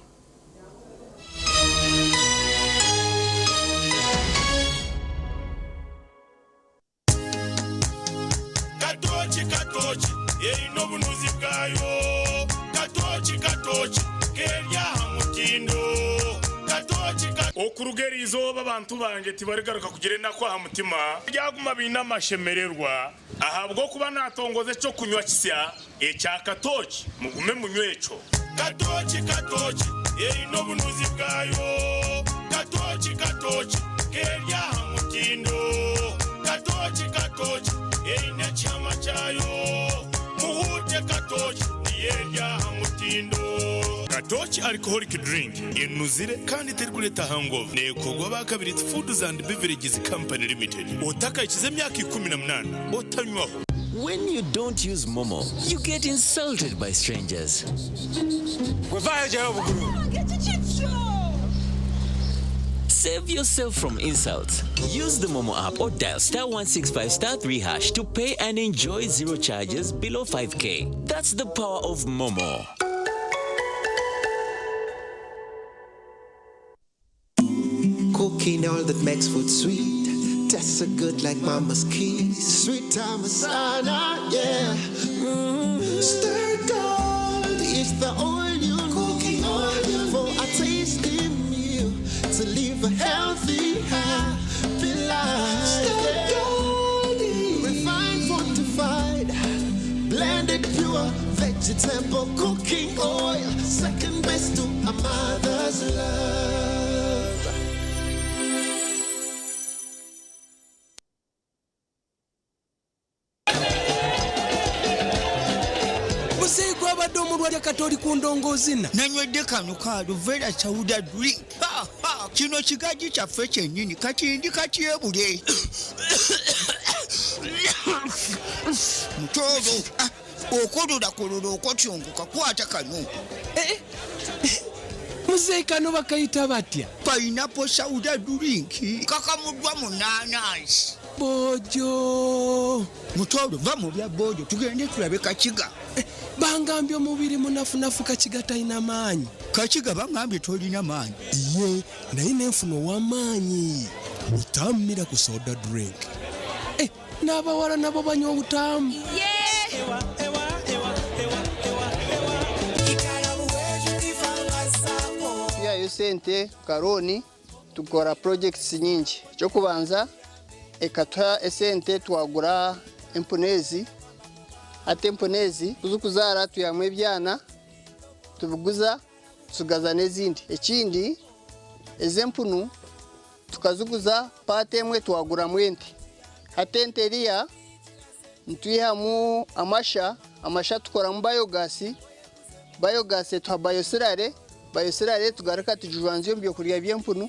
Katochi yeino bunuzi bwayo katochi kelya hamutindo okurugera izoba abantu banjye tibaregaruka kugire nakwaha mutima ryaguma binamashemererwa ahabwo kuba natongoze cyo kunywa kisya ecya katoki mugume munyweco katoki no bunuzi bwayo katoki kerya mutindo katoki na chama chayo muhute katoki yerya mutindo Katoki alcoholic drink inuzire kandi terkuleta hangover nekogwa bakabiri Foods and Beverages Company Limited otaka ikize myaka 18 otanywaho. When you don't use Momo, you get insulted by strangers. Save yourself from insults. Use the Momo app or dial *165 *3# to pay and enjoy zero charges below 5K. That's the power of Momo. Cooking all that makes food sweet. Tastes so good like mama's keys. Sweet Tamasana, yeah. Stir gold is the oil, cooking oil for a tasty meal to live a healthy, happy life. Stir gold, refined, fortified, blended pure vegetable cooking oil, second best to a mother's love. Musiko abadomu lwa katoli ku ndongozina nanywedde kano ka Vera Chauda drink kino kigaji kyaffe kyennyini kati katyebule mutobo okolula okotyonguka kwata kano muzeekano bakayita batya Pineapple Chauda drink kakamuddwa mu nanasi bojo mutobo va mu bya bojo tugende tulabe kakiga bangambye omubiri munafunafu kakiga talina maanyi kakiga bangambye tolina maanyi ye naye nenfuna ow'amaanyi butammira ku soda drink n'abawala nabo banywa obutamu yayo sente karoni tukora projects nyingi cyo kubanza ekatwa esente twagura empunezi ate empunezi kuzukuzara tuyamwe byana tubuguza tugaza nezindi ekindi ezempunu tukazuguza pate emwe twagura mwente ate enteriya ntuyihamu amasha tukora mu biogas twa biosirare tugaraka tujuvanze byo kurya byempunu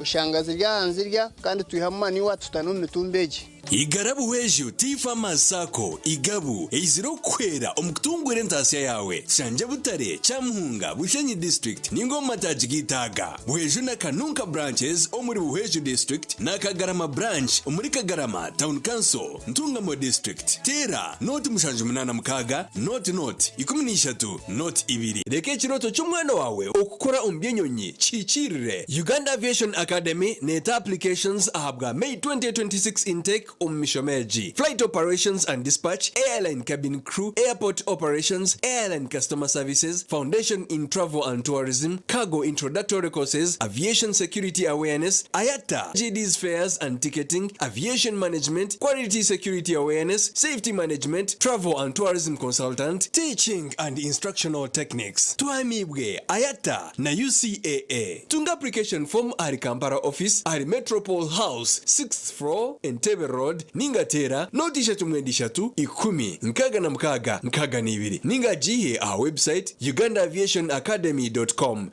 ushangaza ryanzirya kandi tuyihamu maniwa tutanone tumbeje Igarabu weju tifa masako igabu eiziro kwera omukutungwere ntasiya yawe shanje butare chamuhunga bushenyi district ningoma tajigitaga weju na kanunka branches omuri buheju district na kagarama branch omuri kagarama town council ntungamo district tera not mushanje munana mukaga not 13 not 2 reke kiroto cy'umwana wawe okukora umbyenyonyi cicirire Uganda Aviation Academy neta applications ahabwa May 2026 intake Mishomeji, flight operations and dispatch, airline cabin crew, airport operations, airline customer services, foundation in travel and tourism, cargo introductory courses, aviation security awareness, IATA, GD's fares and ticketing, aviation management, quality security awareness, safety management, travel and tourism consultant, teaching and instructional techniques. Tuamibwe, IATA na UCAA. Tunga application form ari Kampala office, ari Metropole House, 6th floor, Entebbe Road, Ningatera, notisha tumwendisha tu 10 nkaga na mkaga 2 ninga jihe a website ugandaaviationacademy.com.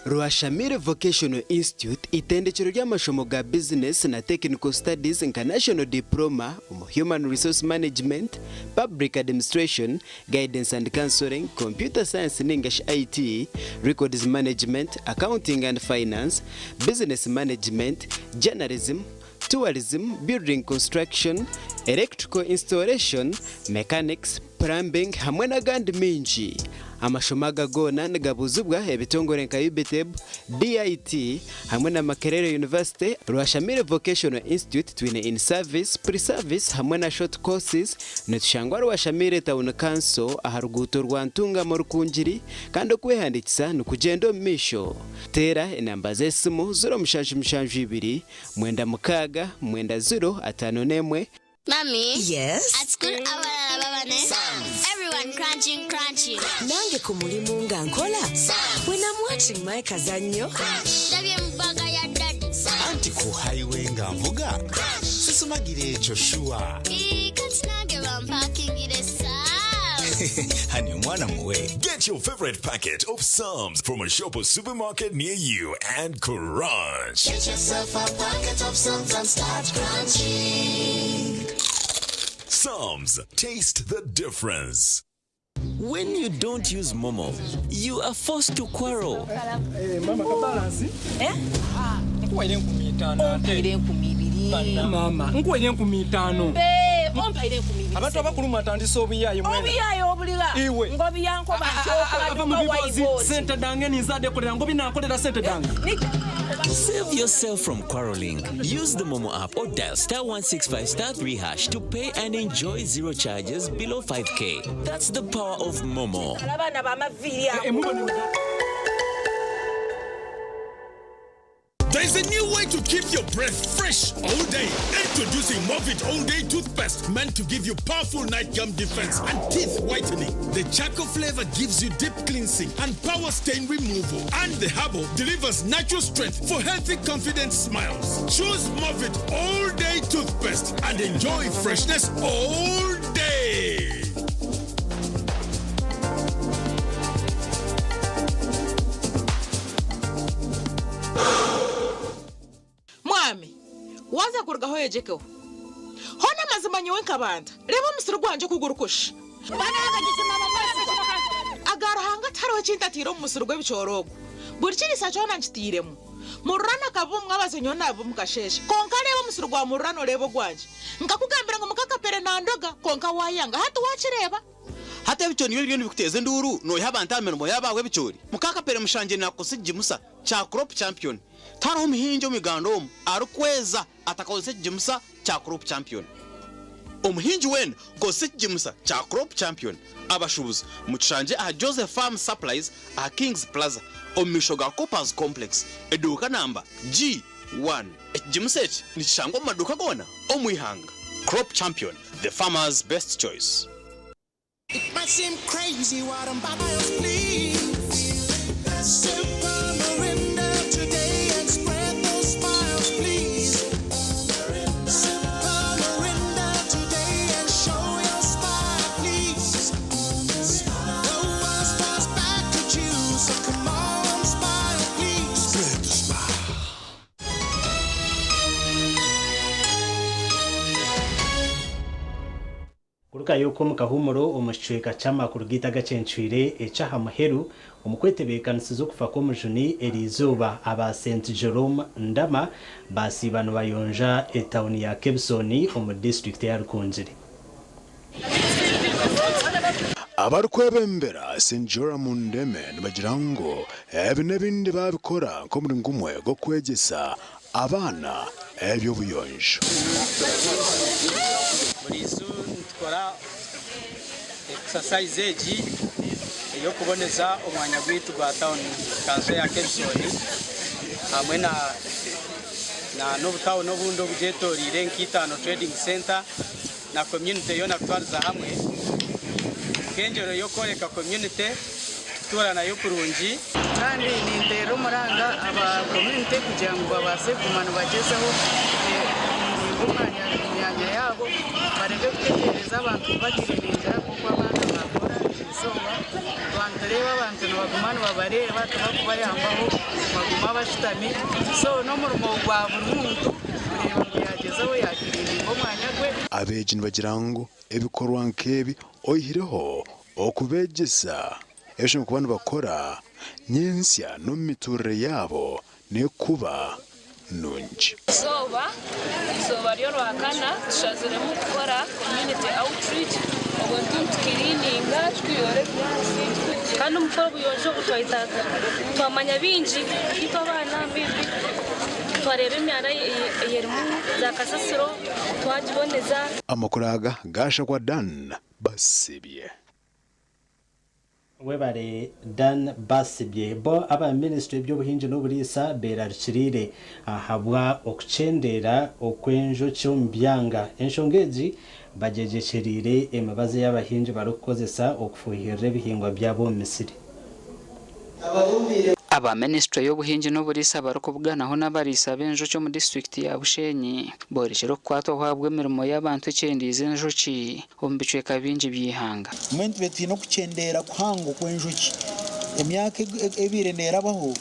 Rwashamire Vocational Institute itendekero ry'amashomo ga business na technical studies nka national diploma human resource management, public administration, guidance and counseling, computer science English IT, records management, accounting and finance, business management, journalism, tourism, building construction, electrical installation, mechanics, plumbing hamwe n'agandi minji. Amashomo gagona nagabuzubwa ebitongore nka UBTEB, DIT hamwe na Makerere University, Rwashamire Vocational Institute twine in service, pre-service hamwe na short courses netushangwa Rwashamire Town Council aharuguto rwantunga mu Rukungiri kandi kwehandikisa nukugendo misho. Tera enamba zesimu 0772 9 0 Mommy? Yes? At school, everyone crunching. Nange kumulimu nga nkola. When I'm watching my kazanyo. Anti ku highway nga mvuga. Sisumagire echo shua. Honey, mwana muwe. Get your favorite packet of Psalms from a shop or supermarket near you and crunch. Get yourself a packet of Psalms and start crunching. Psalms, taste the difference. When you don't use Momo, you are forced to quarrel. Mama kabalansi? Nkuwaire 15 Mama, nkuwaire 15. Ompaire 15. Abantu abakulu atandisa obuyayo mwene. Obuyayo obulira. Iwe. Ngobi yanko bakyo. Sente dange nizade kolera ngobi nakolera sente dange. Save yourself from quarreling. Use the Momo app or dial *165*3# to pay and enjoy zero charges below 5k. That's the power of Momo. There's a new way to keep your breath fresh all day. Introducing Movit All Day Toothpaste, meant to give you powerful night gum defense and teeth whitening. The charcoal flavor gives you deep cleansing and power stain removal. And the herbal delivers natural strength for healthy, confident smiles. Choose Movit All Day Toothpaste and enjoy freshness all day. Mwami, waza kurugaho yejekeho. Hona mazima nyewe nkabanda. Reba umusuru gwanje kugurukusha. Agara hanga taro cintatiro umusuru gwe bicorogo. Burikiri sacho nanchitiremo. Murana kabumwe abazenyo nabo mukasheshe. Konka reba umusuru gwa murano rebo gwanje. Nkakugambira ngo mukakapere nandoga konka wayanga hatu wachireba. Hata bichoni byo bikuteze nduru no yabantameno mo yabawe bichori. Mukakapere mushanje nakosije musa cha crop champion. Taro muhinjo migando arukweza atakoze Jimusa cha crop champion. Umuhinji wen gose Jimusa cha crop champion. Abashubuzi muchanje a Joseph Farm Supplies a Kings Plaza omishoga Coppers Complex eduka namba G1. Jimusa ni shango maduka gona omwihanga. Crop champion, the farmer's best choice. It might seem crazy what I'm about to please. Kuruka yuko mukahumuro umushweka chama kurugita gacencwire ecaha muheru umukwetebekanizo kufa ko mujuni erizuba aba St Jerome Ndama basi bano bayonja etauni ya Kebsoni mu district ya Rukungiri. Abarukwebembera St Jerome Ndeme bagirango ebinebindi babikora ko muri ngumwe go kwegesa abana ebyo buyonjo. Tukora exercise eji yo kuboneza umwanya gwitu gwa town kanso ya Kebsoni hamwe na n'ubutawo n'ubundo bujetorire nkitano trading center na community yo nakwariza hamwe kenjero yo koreka community tura nayo kurungi kandi ni ndero muranga aba community kugira ngo babase kumana bagezeho umwanya yabo barebe gutekereza abantu bakiririnda kuko abana bakora isonga bantareba abantu bagumana babareba tubakuba yambaho baguma bashitami so no murumo gwa burundu kureba ngo yagezeho yakiririnda umwanya gwe abejini bagirango ebikorwa nkebi oyihireho okubegesa esho kubana bakora nyensya no miturire yabo ne kuba nunji soba ryo rwakana tushaziremo gukora community outreach tukirininga twiyore byasi kandi umukoro buyoje gutwayitaka twamanya binji ito abana bibi twarebe imyara yerimu za kasasiro twajiboneza amakuraga gasha kwa Dan Basibye webare Dan Basibye bo aba ministry by'ubuhinzi n'uburisa berarchirire ahabwa okucendera okwenjo cyombyanga enshongezi bajejecherire emabaze y'abahinzi barukozesa okufuhirira ebihingwa byabo Misiri aba ministry y'ubuhinzi n'uburisa barukubwanaho n'abarisa benjo cyo mu district ya Bushenyi borejero kwato habwe mirimo y'abantu cendize njoki ombichwe kabinji byihanga muntu betu no kucendera kwango kwenjoki emyaka ebire nerabaho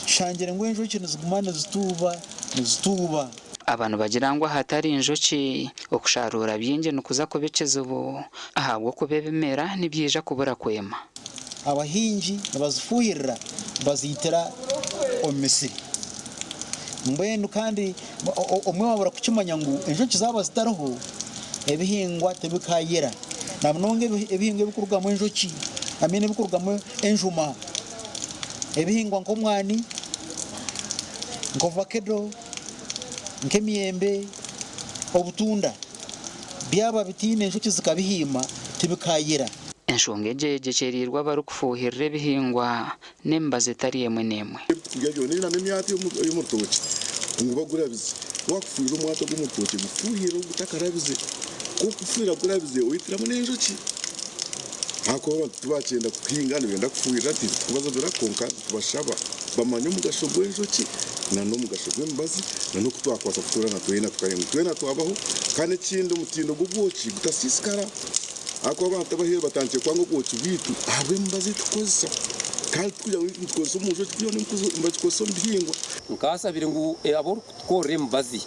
shangire ngo enjoki nizigumana zituba abantu bagirangwa hatari injoki okusharura byinje nukuza kubekeza ubu ahabwo kubebemera nibyija kubura kwema abahinji nabazifuhirira bazitera omisiri mbenu kandi omwe wabura kukimanya ngo enjoki zaba zitaraho ebihingwa tebikayera namunonge ebihingwa bikurugamo enjoki amene bikurugamo enjuma ebihingwa nkomwani nkovakedo nkemiyembe obutunda byaba bitine enjoki zikabihima tebikayera enshonge jejecherirwa barukufuhirira ebihingwa nemba zitari yemwe nemwe ngejyo nina nemyati y'umutoki nguba gurabize wakufuhira umwato gw'umutoki gufuhira ugutakarabize kufuhira gurabize uyitiramo n'enjoki ako tubakenda kuhinga nibenda kufuhira ati tubaza birakonka tubashaba bamanye umugasho gw'enjoki na no mugasho gw'embazi na no kutwakwata kuturana twena twabaho kandi kindi umutindo gugwoki gutasisikara ako abantu bahiye batangiye kwanga gwoki bitu abwe mbazi tukoza kandi tujya twikoza umujo tyo nimbazi koso mbihingwa nkasabire ngo abo twore mbazi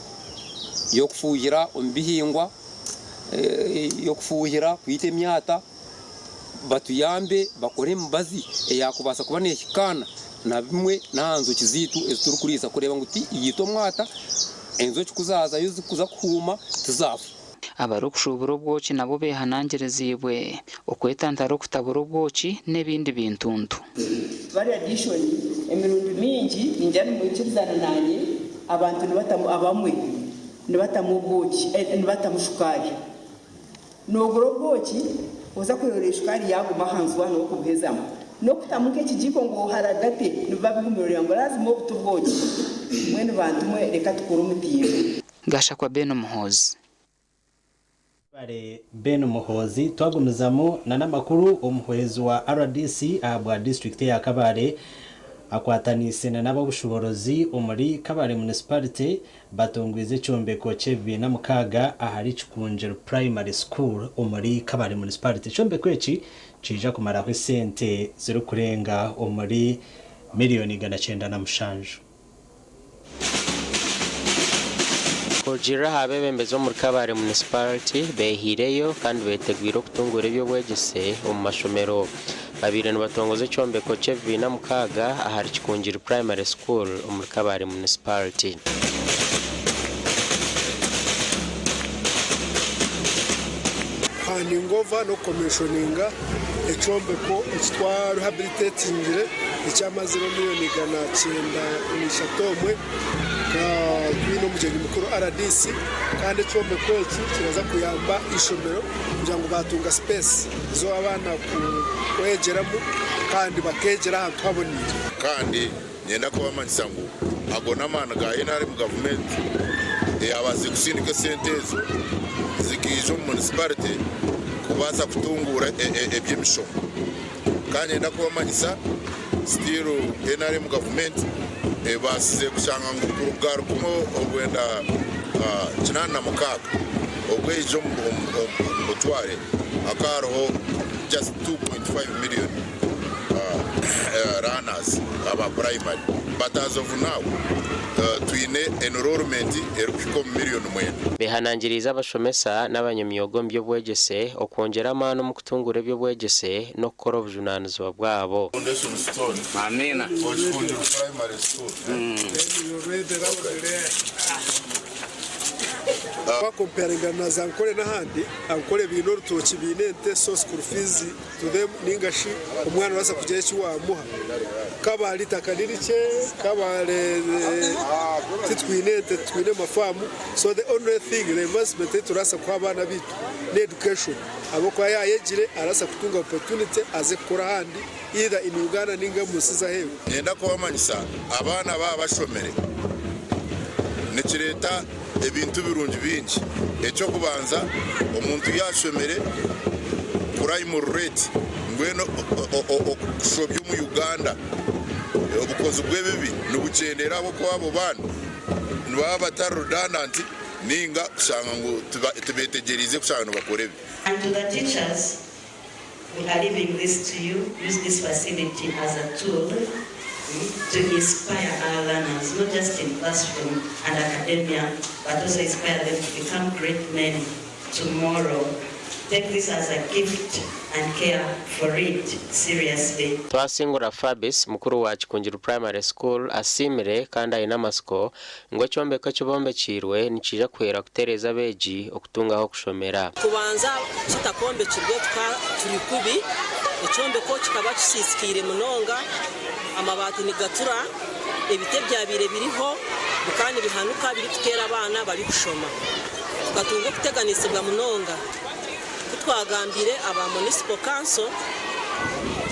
yo kufuhira ombihingwa yo kufuhira kwite myata batuyambe bakore mbazi yakubasa kuba nekikana na bimwe nahanzo kizitu ezituru kurisa kureba ngo uti iyito mwata enzo kikuzaza yuzi kuza kuhuma tuzafu abarukushubura ubwoki nabo behanangerezibwe okwetantara okutabura ubwoki n'ebindi bintuntu bari addition emirundi mingi ninjani mukirizana nanye abantu abamwe nibatamu ubwoki nibatamu shukari nogura ubwoki uza kuyora shukari yaguma hanzwa no kubuhezamo no kutamuka ekijiko ngo haragate nibabihumirira ngo lazima obutubwoki mwene bantu mwe reka tukura umutiye gasha kwa Beno Muhozi bare Beno Muhozi twagumizamo na namakuru umuhwezi wa RDC abwa district ya Kabare akwatanise nabo bushoborozi umuri Kabare municipality batongwize combeko chevi na mukaga ahari Chikunjero primary school umuri Kabare municipality combeko eci cija kumara sente zero kurenga umuri miliyoni 900 Kujira habebembezo muri Kabare municipality behireyo kandi betegwira kutungura ibyo bwegese mu mashomero babire batongoze combeko chevi na mukaga ahari Chikunjiro primary school muri Kabare municipality kandi ngova no commissioninga ecombeko itwa rehabilitatingire icyamaziro miliyoni 900 nishatomwe kwino mujeni mukuru RDC kandi combeko iki kiraza kuyamba ishomero kugira ngo batunga space zo abana kwegeramo kandi bakegera ahantu haboneye kandi nyenda ko bamanyisa ngo agona mana ga inari mu government yabazi kusindika sentezo zikijo municipality kubaza kutungura ebyemisho kandi nyenda ko bamanyisa still inari mu government basize kushanga ngo kurugaro kumo obwenda kinana mukaga obwejo mutware akaroho just 2.5 million runners aba primary but as of now twine enrollment erukiko million mwene behanangiriza abashomesa n'abanyamyogo mbyo bwegese okongera amano mu kutungura byo bwegese no kora obujunanizo bwabo foundation stone amena Chikunjiro primary school comparinga na zankore n'ahandi ankore bintu rutoki binente so school fees to them ningashi umwana wasa kugera cyo wamuha kabali takanirike kabale titwinete twine mafamu. So the only thing they must be turasa kwa bana bitu ni education abo kwa yayegire arasa kutunga opportunity azekora handi either in Uganda ninga musiza hewe nenda ko bamanyisa abana ba bashomere nekireta ebintu birungi bingi ecyo kubanza omuntu yashomere primary rate ngweno kushobya mu Uganda obukozi bw'ebibi n'ubucendera abo kwa abo bana nibaba batarudananti ninga kushanga ngo tubetegerize kushanga bakorebe. And to the teachers, we are leaving this to you. Use this facility as a tool to inspire our learners, not just in classroom and academia, but also inspire them to become great men tomorrow. Take this as a gift and care for it seriously. Twasingura Fabis mukuru wa Kikunjiru Primary School asimire kandi ayina masiko ngo cyombeka cyobombe kirwe nikija kwera kutereza beji okutungaho kushomera. Kubanza kitakombe kirwe turi kubi icyombe ko kikaba kisisikire munonga amabati ni gatura ebite byabire biriho kandi bihanuka biri kutera abana bari kushoma tugatunga kuteganisibwa munonga twagambire aba municipal council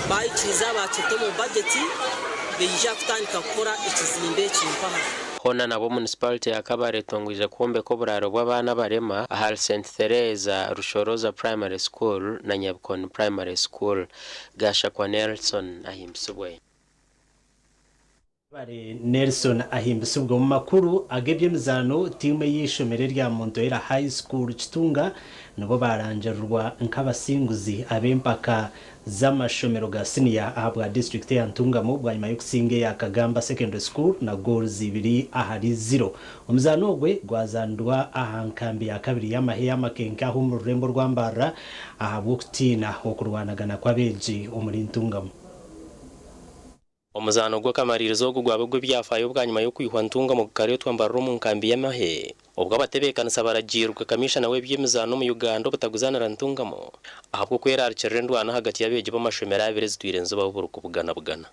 bayikiriza bakite mu budget beja kutandika gukora ikizimbe kimpaha hona nabo municipality ya Kabare tongwije kombe ko buraro bw'abana barema ahal St Teresa Rushoroza Primary School na Nyabukoni Primary School gasha kwa Nelson ahimbisubwe bare Nelson ahimbisubwe mu makuru agebye mizano timu yishomere rya Montoera High School Kitunga nabo barangerwa nk'abasinguzi abempaka z'amashomero ga senior ahabwa district ya Ntungamo bwa nyuma y'ukusinge ya Kagamba Secondary School na goals 2 ahari 0 umuzano gwe gwazandwa ahankambi ya kabiri y'amahe y'amakenka ho mu Rurembo rw'Ambara ahabwo kutina okurwanagana kwabeji umuri Ntungamo. Omuzano gwa kamaririzo gugwabwe byafayo bwa nyuma yo kwihwa Ntungamo kare twambara mu nkambi y'amahe ubwo abatebekanisa baragirwa kamishana we by'imizano mu Uganda bataguzanira Ntungamo ahabwo kwera arcerendwana hagati y'abeje b'amashomera abere zitwirenzo baburu kubugana bugana.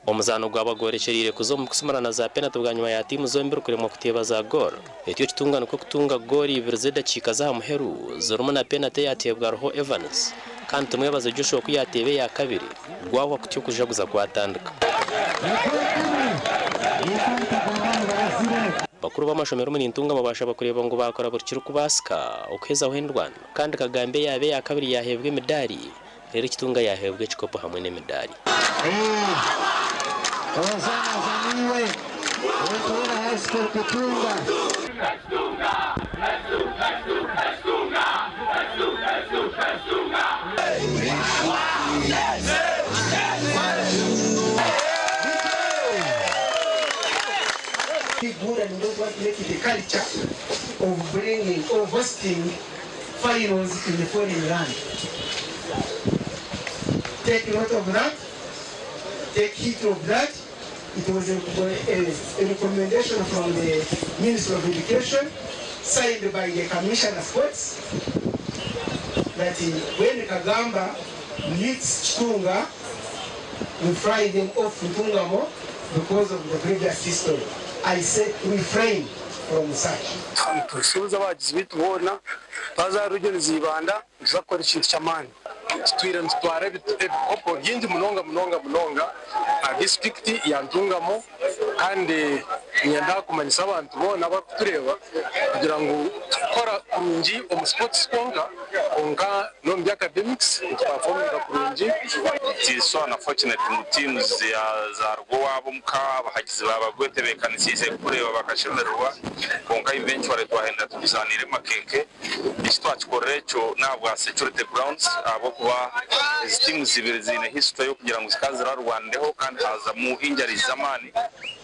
Omuzano gw'abagore cerire kuzo mu kusumarana za penalty bwa nyuma ya timu zombi rukuremwa kuteba za goal etyo kitungana ko kutunga goal ibirze dakika za muheru zoruma na penalty yatebwa Roho Evans kandi tumwe baza Joshua ko yatebe ya kabiri gwaho kutyo kujaguza kwatandika bakuru b'amashomero muri Ntungamo bashaba kureba ngo bakora burikiro kubasika ukweza w'indwana kandi Kagambe yabe ya kabiri yahebwe medali rero Kitunga yahebwe cikopo hamwe n'imedali. The culture of bringing or hosting finals in the foreign land. Take note of that. Take heed of that. It was a recommendation from the Minister of Education, signed by the Commissioner of Sports, that when Kagamba meets Kitunga, we fly them off to Ntungamo because of the previous history. I said refrain from such. Tusubiza abagize bitubona bazarugene zibanda zakora ikintu cyamani twire ntware bikopo byinji munonga a district ya Ntungamo kandi nyenda kumanyisa abantu bona bakutureba kugira ngo tukora kurungi omu sports onka no mu academics performing kurungi. It is so unfortunate mu teams za rwabo muka bahagize babagwetebekanisize kureba bakashemerwa konka eventually twahenda tuzanire makenke istwachikorecho nabwa security grounds abo kuba teams zibiri zine history yo kugira ngo zikazira Rwandeho kandi haza mu injari zamani.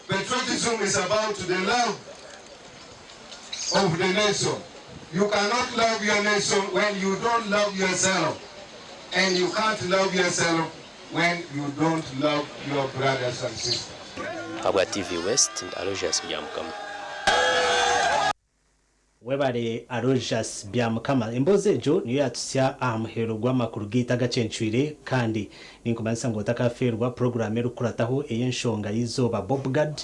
Patriotism is about the love of the nation. You cannot love your nation when you don't love yourself, and you can't love yourself when you don't love your brothers and sisters. habwa TV West Aloysius Byamukama webare Aloysius Byamukama embozejo niyo yatusya amuhero gw'amakuru gita gacenchwire kandi ninkumanisa ngo takaferwa programme rukurataho eyenshonga yizoba Bobgard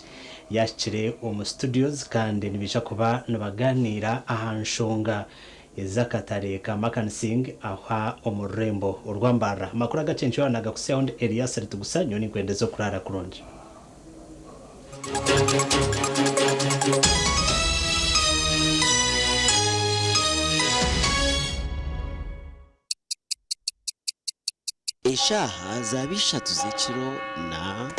yashire mu studios kandi nibisha kuba nabaganira ahanshonga ezakatare ka makansing aha omurembo urwambara makuru agacenchwira naga ku sound area sertu gusanyo ni kwendezo kurara kuronje Eshaha zabishatu z'ekiro na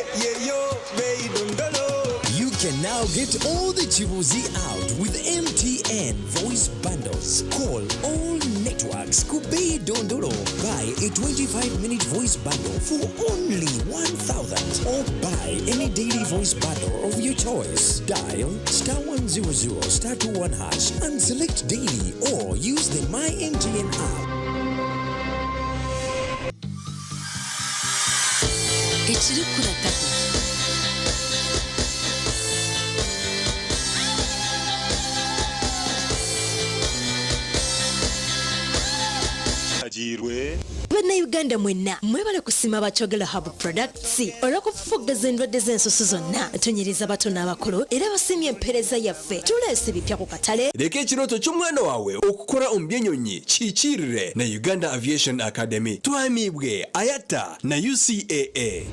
You can now get all the Chibuzi out with MTN voice bundles. Call all networks Kubei Dondolo. Buy a 25-minute voice bundle for only 1,000 or buy any daily voice bundle of your choice. Dial *100 *21# and select daily or use the My MTN app. Ekiri kurataho agirwe bana Uganda mwenna mwebale kusima Bachogela Hub Products olw'okufufugaza endwadde z'ensusu zonna tonyereza bato n'abakulu era basimye empereza yaffe tuleese bipya ku katale leka ekirooto ky'omwana wawe okukola omubyenyonyi kiikirire na Uganda Aviation Academy twamibwe ayata na UCAA.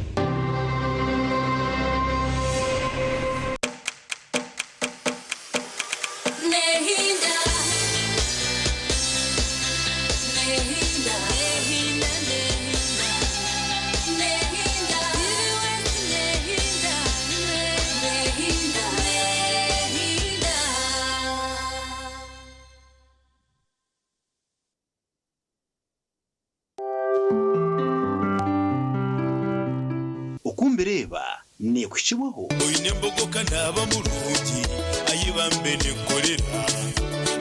Okumbereba ne kukibaho oyine mbogoka naba mulungi ayibambe ne kolera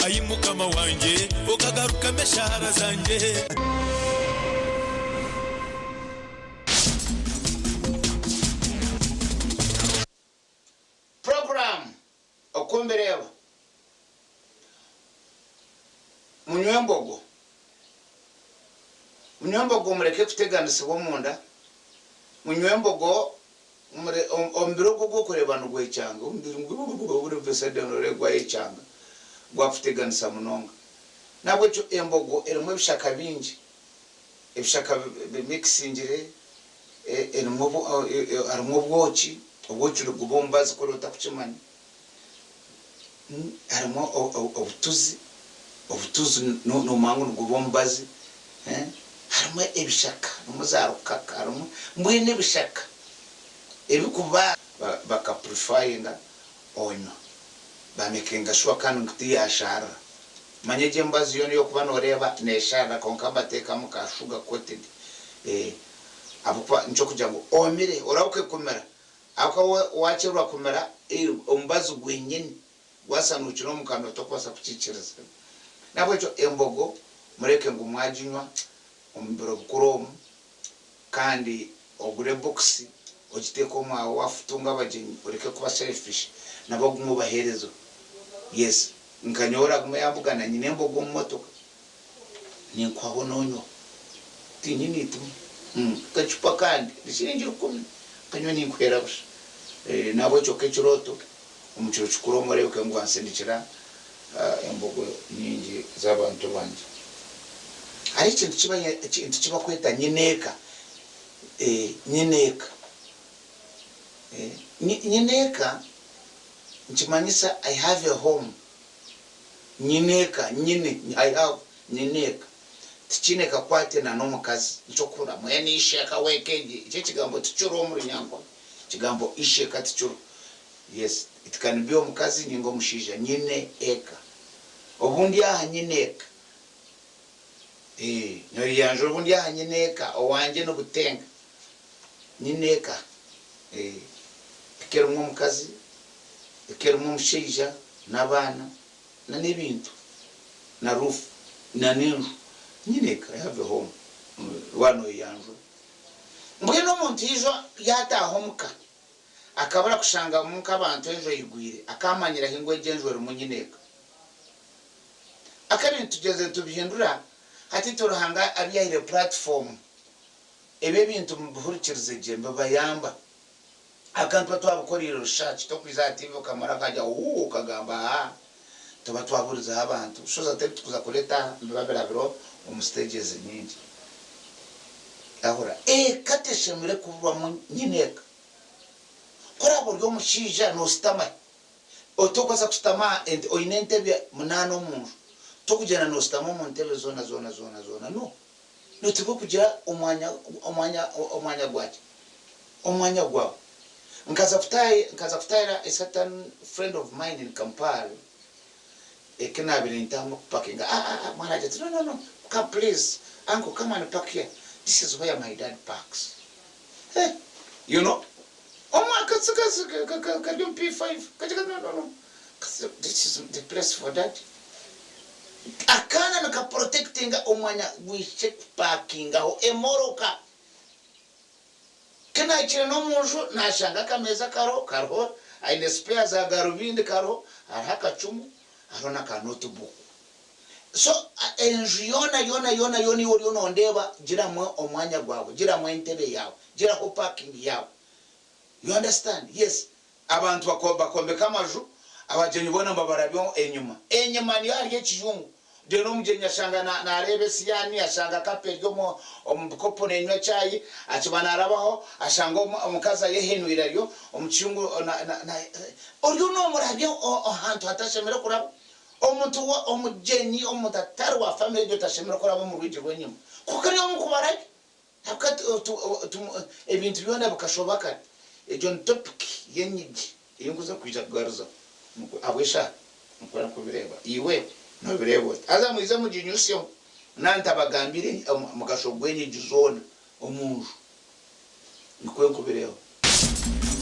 ayimukama wanje okagaruka meshara zanje program okumbereba munywembogo mureke kuteganisibwa munda munywembogo ombiro gogo kurebana gwechanga umbiro ngubwo vesedonore gwechanga gwafuteganisa munonga nabwo cyo embogo erimwe bishaka bingi ebishaka bimixingire arimo bwoki obwoki rugubombazi korota kuchimani arimo obutuzi no mangu rugubombazi harimo ebishaka nomuzarukaka harimo mbwene bishaka ebikuba bakaprofayinga onyo bamekenga shwa kanu ngiti yashara manyeje mbazi yoni yokuba noreba neshara konka bateka mukashuga coated abukwa ncho kugira ngo omire orauke kumera aka wachirwa kumera ombazi gwenyeni wasanukiro mukano tokwasa kuciciriza nabo cyo embogo mureke ngo mwajinywa ombiro bukuromu kandi ogure box ogiteko mwa wafutunga bajenyi ureke kuba selfish nabo gumu baherezo yes nkanyora kumyambugana nyine embogo mu motoka ni kwaho nonyo tinyini tu kachupa kandi bishinji 10 kanywa ni nkwera busha nabo cyo kechiroto umuciro chukuro more ukengwa nsendikira embogo nyingi z'abantu banje ari ikintu kiba kweta nyineka nyineka nchimanyisa I have a home nyineka I have nyineka tichineka kwate na nomukazi nchokura mwene isheka wekeje ichi kigambo tichuro muri nyango kigambo isheka tichuro yes it can be omukazi ningo mushija nyineka obundi aha nyineka nyori yanje obundi aha nyineka owanje no gutenga nyineka kero omukazi kero omushija nabana na nebintu na roof na ninju nyineka I have a home wano yanjo mbwino muntu ijo yataho muka akabara kushanga munka abantu ejo yigwire akamanyira hingwe genjwe rumunyeneka akabintu tugeze tubihindura hati turuhanga abiyahire platform ebe bintu mubuhurikirize jembe bayamba akantu twabukorira research to kwiza TV kamara kajya kagamba tuba twaburiza abantu shoza tete kuza kuleta mbabera biro umustages nyingi ahora kateshemire kuva mu nyineka kora buryo mushija no stama otokoza kustama and oinentebe munano umuntu tokujana no stama mu ntebe zona no nutiko kugira umwanya gwaje umwanya gwawe nkaza kutaira a certain friend of mine in Kampala ekena bilintamu parking manager no come please uncle come and park here. This is where my dad parks. Hey, you know, P5 no this is the place for that. Akana naka protecting omwanya we check parking aho emoroka kana chire no munju nashanga kameza karo aine spare za garubindi karo araka chumu arona ka notebook so yona uri ndeba gira mwe omwanya gwawe gira mwe ntebe yawe gira ho parking yawe. You understand? Yes, abantu bakombe kamaju abajenyi bona mbabarabyo enyuma ni ari ekiyungu de no mujenya shanga na arebe siyani ashanga kapelyo mo omukopo nenywa chayi akibana arabaho ashanga omukaza yehenwira ryo omukiyungu oryo no murabyo ahantu hatashemera kurabo omuntu wa omujenyi omutatari wa family do tashemera kurabo mu rwije rwenyuma kuko niyo mukubaraye akati ebintu byona bukashobaka ejon topic yenyigi yunguza kwija kugaruza abwesha mukora kubireba iwe no birebo aza muiza mujinyusyo nanta bagambire mugashogwenye juzona omuntu nikwe kubireba